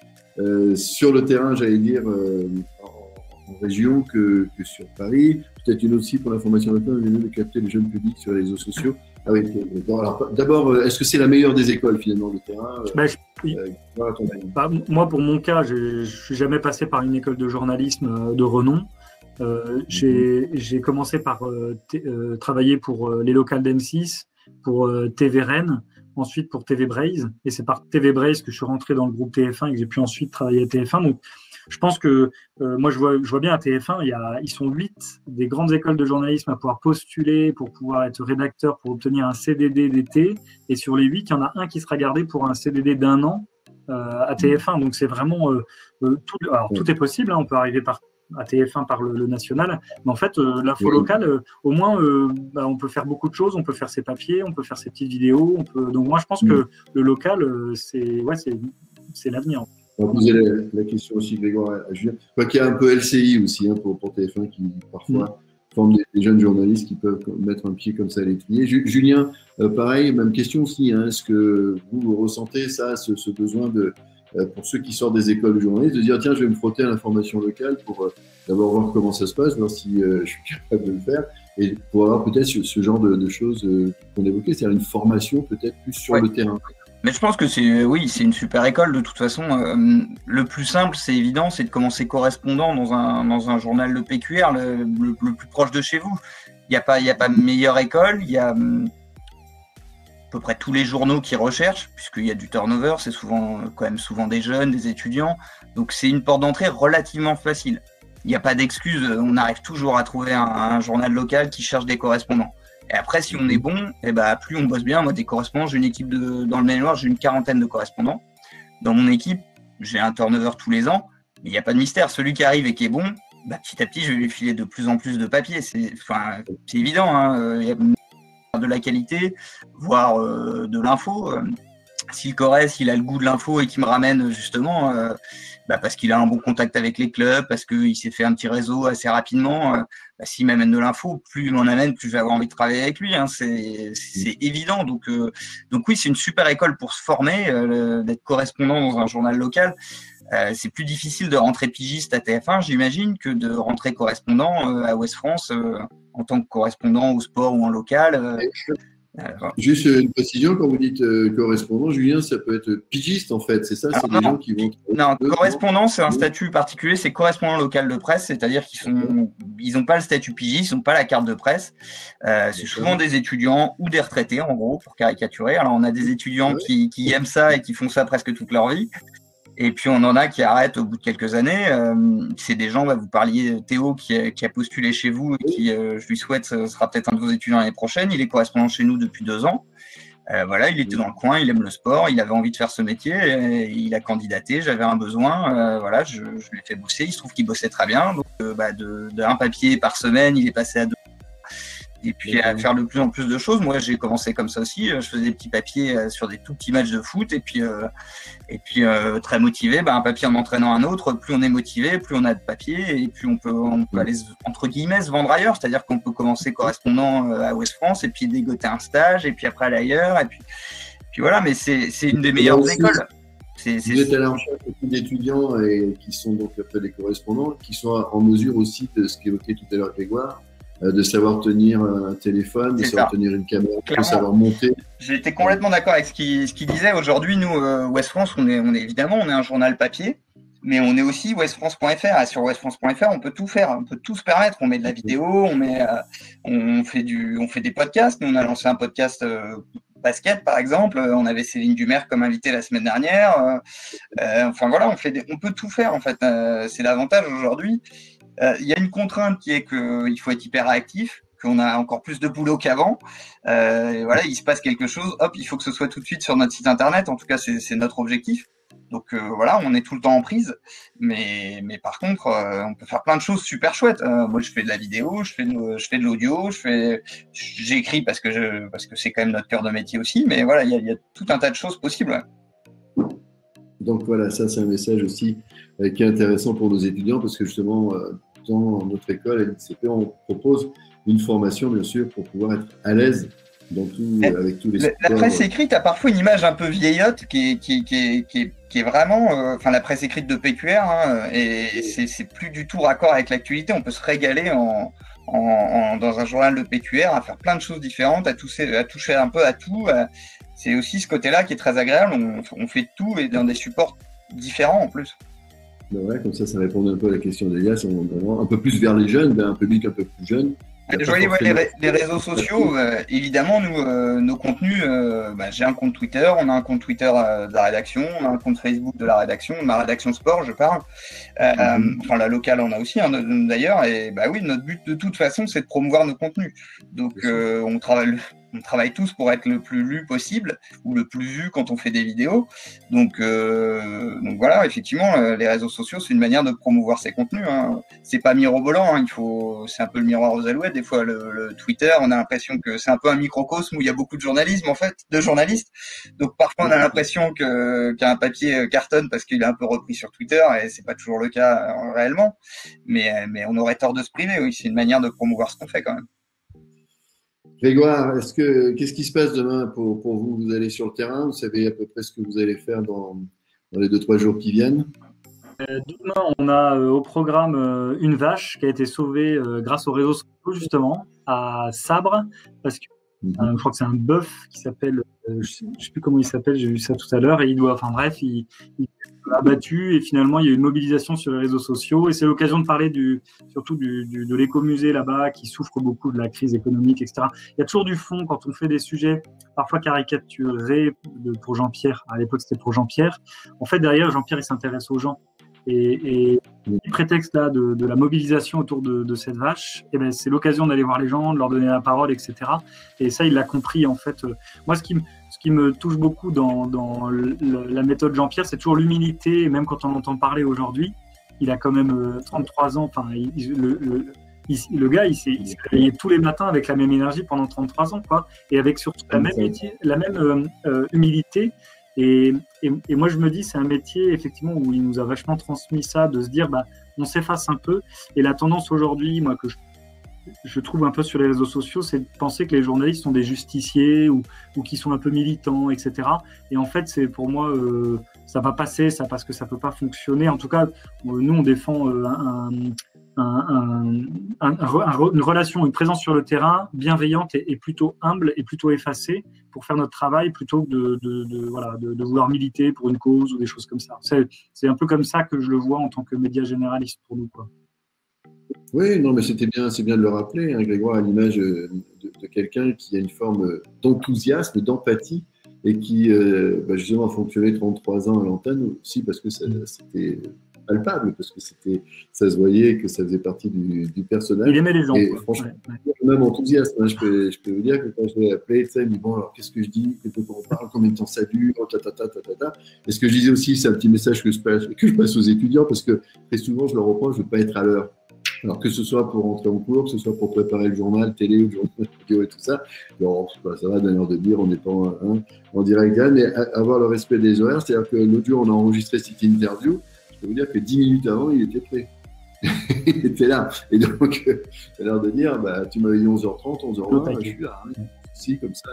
sur le terrain, j'allais dire, en région que sur Paris? Peut-être une autre aussi pour l'information locale, de capter les jeunes publics sur les réseaux sociaux. Ah oui, d'abord, est-ce que c'est la meilleure des écoles finalement, le terrain? Oui. Moi, pour mon cas, je ne suis jamais passé par une école de journalisme de renom. J'ai commencé par travailler pour les locales d'M6, pour TV Rennes, ensuite pour TV Braise. Et c'est par TV Braise que je suis rentré dans le groupe TF1 et que j'ai pu ensuite travailler à TF1. Donc, je pense que moi, je vois bien à TF1, ils sont 8 des grandes écoles de journalisme à pouvoir postuler pour pouvoir être rédacteur, pour obtenir un CDD d'été. Et sur les 8, il y en a un qui sera gardé pour un CDD d'1 an à TF1. Donc, c'est vraiment... tout est possible. Hein, on peut arriver à TF1 par le national. Mais en fait, l'info locale, au moins, on peut faire beaucoup de choses. On peut faire ses papiers, on peut faire ses petites vidéos. Donc, moi, je pense que le local, c'est l'avenir. On va poser la question aussi, Grégoire, à Julien. Quoi qu'il y a un peu LCI aussi pour TF1 qui parfois forme des jeunes journalistes qui peuvent mettre un pied comme ça à l'étrier. Julien, pareil, même question aussi. Hein, est-ce que vous ressentez ça, ce besoin pour ceux qui sortent des écoles de journalistes, de dire tiens, je vais me frotter à l'information locale pour d'abord voir comment ça se passe, voir si je suis capable de le faire, et pour avoir peut-être ce genre de choses qu'on évoquait, c'est-à-dire une formation peut-être plus sur le terrain. Mais je pense que c'est une super école de toute façon. Le plus simple, c'est évident, c'est de commencer correspondant dans un journal de PQR le plus proche de chez vous. Il y a pas meilleure école. Il y a à peu près tous les journaux qui recherchent, puisqu'il y a du turnover. C'est quand même souvent des jeunes, des étudiants. Donc c'est une porte d'entrée relativement facile. Il n'y a pas d'excuse. On arrive toujours à trouver un journal local qui cherche des correspondants. Et après, si on est bon, plus on bosse bien. Moi, des correspondants, j'ai une équipe dans le Maine-et-Loire, j'ai une 40aine de correspondants. Dans mon équipe, j'ai un turnover tous les ans, mais il n'y a pas de mystère. Celui qui arrive et qui est bon, petit à petit, je vais lui filer de plus en plus de papier. C'est évident, hein. Il y a de la qualité, voire de l'info. Si le Corrèze, il a le goût de l'info et qui me ramène justement, parce qu'il a un bon contact avec les clubs, parce qu'il s'est fait un petit réseau assez rapidement, s'il m'amène de l'info, plus il m'en amène, plus je vais avoir envie de travailler avec lui. Hein, c'est évident. Donc oui, c'est une super école pour se former, d'être correspondant dans un journal local. C'est plus difficile de rentrer pigiste à TF1, j'imagine, que de rentrer correspondant à Ouest France en tant que correspondant au sport ou en local. Juste une précision, quand vous dites correspondant, Julien, ça peut être pigiste en fait, c'est ça? C'est des gens qui vont… Non, correspondant, c'est un statut particulier, c'est correspondant local de presse, c'est-à-dire ils n'ont pas le statut pigiste, ils n'ont pas la carte de presse. C'est souvent des étudiants ou des retraités, en gros, pour caricaturer. Alors, on a des étudiants qui aiment ça et qui font ça presque toute leur vie. Et puis, on en a qui arrêtent au bout de quelques années. C'est des gens, vous parliez Théo qui a postulé chez vous et qui, je lui souhaite, sera peut-être un de vos étudiants l'année prochaine. Il est correspondant chez nous depuis 2 ans. Il était dans le coin, il aime le sport, il avait envie de faire ce métier, il a candidaté, j'avais un besoin, je l'ai fait bosser, il se trouve qu'il bossait très bien. Donc, d'un papier par semaine, il est passé à 2. Et puis à faire de plus en plus de choses. Moi, j'ai commencé comme ça aussi. Je faisais des petits papiers sur des tout petits matchs de foot. Et puis très motivé, un papier en entraînant un autre. Plus on est motivé, plus on a de papier. Et puis on peut aller, entre guillemets, se vendre ailleurs. C'est-à-dire qu'on peut commencer correspondant à Ouest France et puis dégoter un stage et puis après aller ailleurs. Et puis voilà, mais c'est une des meilleures écoles. Vous êtes à la recherche d'étudiants qui sont donc après des correspondants, qui sont en mesure aussi de ce qu'évoquait tout à l'heure Grégoire, de savoir tenir un téléphone, de savoir tenir une caméra, de savoir monter. J'étais complètement d'accord avec ce qu'il disait. Aujourd'hui, nous, Ouest France, on est évidemment, on est un journal papier, mais on est aussi westfrance.fr. Et sur westfrance.fr, on peut tout faire, on peut tout se permettre. On met de la vidéo, on fait des podcasts. Nous, on a lancé un podcast basket, par exemple. On avait Céline Dumer comme invitée la semaine dernière. On peut tout faire, en fait. C'est l'avantage aujourd'hui. Il y a une contrainte qui est qu'il faut être hyper réactif, qu'on a encore plus de boulot qu'avant. Il se passe quelque chose, hop, il faut que ce soit tout de suite sur notre site internet. En tout cas, c'est notre objectif. Donc on est tout le temps en prise. Mais par contre, on peut faire plein de choses super chouettes. Moi, je fais de la vidéo, je fais de l'audio, j'écris parce que c'est quand même notre cœur de métier aussi. Mais voilà, il y a tout un tas de choses possibles. Donc voilà, ça c'est un message aussi qui est intéressant pour nos étudiants parce que justement, dans notre école, à l'ICP, on propose une formation, bien sûr, pour pouvoir être à l'aise avec tous les supports. La presse écrite a parfois une image un peu vieillotte qui est vraiment… la presse écrite de PQR, et c'est plus du tout raccord avec l'actualité. On peut se régaler dans un journal de PQR à faire plein de choses différentes, à toucher un peu à tout. C'est aussi ce côté-là qui est très agréable. On fait tout et dans des supports différents en plus. Comme ça répond un peu à la question d'Elias, un peu plus vers les jeunes, vers un public un peu plus jeune. Les réseaux sociaux, évidemment, nous, nos contenus, j'ai un compte Twitter, on a un compte Twitter de la rédaction, on a un compte Facebook de la rédaction, de ma rédaction sport, je parle. La locale, on a aussi, d'ailleurs. Et notre but de toute façon, c'est de promouvoir nos contenus. Donc, on travaille tous pour être le plus lu possible ou le plus vu quand on fait des vidéos. Donc voilà, effectivement, les réseaux sociaux, c'est une manière de promouvoir ses contenus. C'est pas mirobolant, c'est un peu le miroir aux alouettes. Des fois, le Twitter, on a l'impression que c'est un peu un microcosme où il y a beaucoup de journalisme, en fait, de journalistes. Donc parfois, on a l'impression qu'un papier cartonne parce qu'il est un peu repris sur Twitter, et c'est pas toujours le cas réellement. Mais on aurait tort de se priver. Oui, c'est une manière de promouvoir ce qu'on fait quand même. Grégoire, qu'est-ce qui se passe demain pour vous? Vous allez sur le terrain, vous savez à peu près ce que vous allez faire dans les 2-3 jours qui viennent? Demain, on a au programme une vache qui a été sauvée grâce aux réseaux sociaux, justement, à Sabre, parce que Je crois que c'est un bœuf qui s'appelle, je sais plus comment il s'appelle, j'ai vu ça tout à l'heure, et il doit, enfin bref, il est abattu, et finalement il y a une mobilisation sur les réseaux sociaux, et c'est l'occasion de parler surtout de l'écomusée là-bas, qui souffre beaucoup de la crise économique, etc. Il y a toujours du fond quand on fait des sujets parfois caricaturés pour Jean-Pierre. À l'époque c'était pour Jean-Pierre. En fait derrière, Jean-Pierre il s'intéresse aux gens. Et le prétexte là de la mobilisation autour de cette vache, eh ben, c'est l'occasion d'aller voir les gens, de leur donner la parole, etc. Et ça, il l'a compris en fait. Moi, ce qui me touche beaucoup dans la méthode Jean-Pierre, c'est toujours l'humilité. Et même quand on entend parler aujourd'hui, il a quand même 33 ans. Enfin, le gars, il s'est réveillé tous les matins avec la même énergie pendant 33 ans, quoi. Et avec surtout la même humilité. Et moi, je me dis, c'est un métier, effectivement, où il nous a vachement transmis ça, de se dire, bah, on s'efface un peu. Et la tendance aujourd'hui, moi, que je trouve un peu sur les réseaux sociaux, c'est de penser que les journalistes sont des justiciers ou qui sont un peu militants, etc. Et en fait, c'est pour moi, ça va passer, ça, parce que ça peut pas fonctionner. En tout cas, nous, on défend une relation, une présence sur le terrain bienveillante et plutôt humble et plutôt effacée pour faire notre travail, plutôt que de vouloir militer pour une cause ou des choses comme ça. C'est un peu comme ça que je le vois en tant que média généraliste pour nous, quoi. Oui, non, mais c'est bien de le rappeler, hein, Grégoire, à l'image de quelqu'un qui a une forme d'enthousiasme, d'empathie, et qui, justement, a fonctionné 33 ans à l'antenne aussi parce que c'était palpable, parce que ça se voyait que ça faisait partie du personnage. Il aimait les gens. Et franchement, même enthousiaste. Hein, je peux vous dire que quand je l'ai appelé, tu sais, il me dit, bon, alors qu'est-ce que je dis, de quoi on parle, combien de temps ça dure, Et ce que je disais aussi, c'est un petit message que je passe aux étudiants, parce que très souvent, je leur reproche de ne pas être à l'heure. Alors que ce soit pour rentrer en cours, que ce soit pour préparer le journal télé ou le journal vidéo et tout ça, bon, ça va d'ailleurs de dire, on n'est pas en direct, mais avoir le respect des horaires, c'est-à-dire que l'autre jour, on a enregistré cette interview, je peux vous dire que 10 minutes avant, il était prêt. Il était là. Et donc, c'est l'heure de dire, tu m'avais dit 11h30, 11h20, je suis là. Hein. Si, comme ça,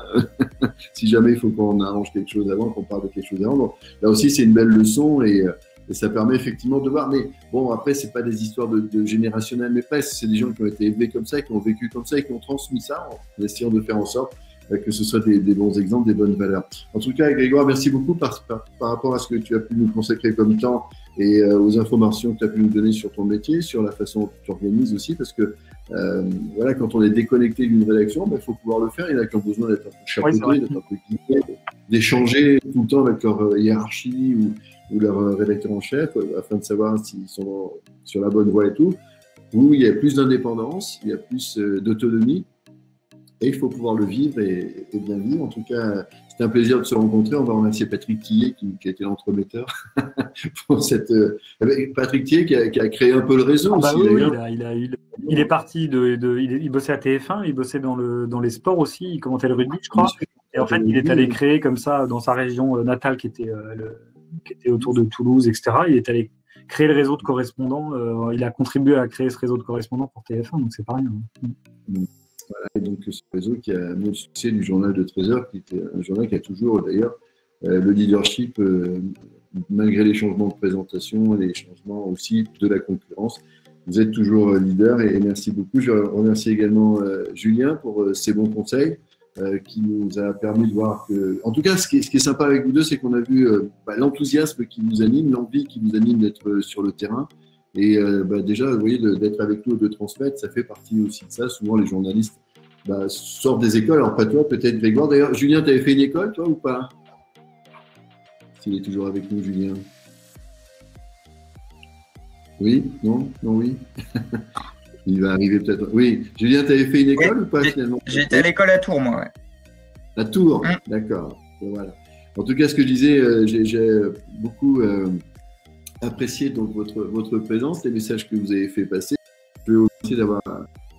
si jamais il faut qu'on arrange quelque chose avant, qu'on parle de quelque chose avant. Donc, là aussi, c'est une belle leçon et ça permet effectivement de voir. Mais bon, après, c'est pas des histoires de générationnel, mais presque. C'est des gens qui ont été élevés comme ça, qui ont vécu comme ça et qui ont transmis ça en essayant de faire en sorte que ce soit des bons exemples, des bonnes valeurs. En tout cas, Grégoire, merci beaucoup par rapport à ce que tu as pu nous consacrer comme temps et aux informations que tu as pu nous donner sur ton métier, sur la façon dont tu t'organises aussi, parce que voilà, quand on est déconnecté d'une rédaction, il faut pouvoir le faire. Il y en a qui ont besoin d'être un peu chapeautés, d'être un peu guidés, d'échanger tout le temps avec leur hiérarchie ou leur rédacteur en chef, afin de savoir s'ils sont sur la bonne voie et tout, où il y a plus d'indépendance, il y a plus d'autonomie, et il faut pouvoir le vivre et bien vivre. En tout cas, c'était un plaisir de se rencontrer. On va remercier Patrick Tillet qui a été l'entremetteur pour cette. Patrick Tillet qui a créé un peu le réseau aussi. Oui, il est parti il bossait à TF1, il bossait dans les sports aussi, il commentait le rugby, je crois. Et en fait, il est allé créer comme ça dans sa région natale qui était autour de Toulouse, etc. Il est allé créer le réseau de correspondants. Il a contribué à créer ce réseau de correspondants pour TF1, donc c'est pas rien. Voilà, et donc ce réseau qui a amené le succès du journal de 13h, qui était un journal qui a toujours d'ailleurs le leadership, malgré les changements de présentation et les changements aussi de la concurrence. Vous êtes toujours leader et merci beaucoup. Je remercie également Julien pour ses bons conseils qui nous a permis de voir que, en tout cas, ce qui est sympa avec vous deux, c'est qu'on a vu l'enthousiasme qui vous anime, l'envie qui vous anime d'être sur le terrain. Et déjà, vous voyez, d'être avec nous et de transmettre, ça fait partie aussi de ça. Souvent, les journalistes sortent des écoles. Alors, pas toi, peut-être Grégoire. D'ailleurs, Julien, tu avais fait une école, toi, ou pas? S'il est toujours avec nous, Julien. Oui? Non? Non, oui? Il va arriver peut-être. Oui. Julien, tu avais fait une école ou pas, finalement? J'étais à l'école à Tours, moi, ouais. À Tours? D'accord. Et voilà. En tout cas, ce que je disais, j'ai beaucoup apprécié donc votre présence, les messages que vous avez fait passer. Je veux aussi d'avoir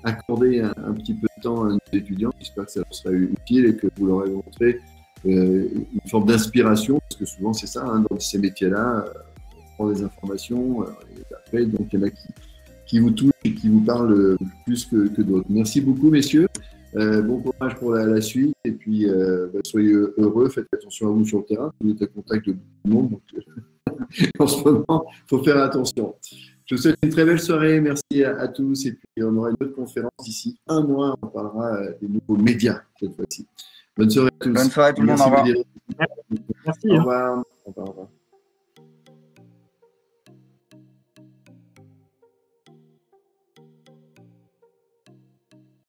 accordé un petit peu de temps à nos étudiants. J'espère que ça leur sera utile et que vous leur avez montré une forme d'inspiration, parce que souvent c'est ça, hein, dans ces métiers-là, on prend des informations et après, donc il y en a qui vous touchent et qui vous parlent plus que d'autres. Merci beaucoup, messieurs. Bon courage pour la suite et puis soyez heureux, faites attention à vous sur le terrain. Vous êtes à contact de tout le monde, donc en ce moment, il faut faire attention. Je vous souhaite une très belle soirée. Merci à tous. Et puis, on aura une autre conférence d'ici un mois. On parlera des nouveaux médias cette fois-ci. Bonne soirée à tous. Bonne soirée à tout le monde. Au revoir. Merci. Au revoir. Au revoir.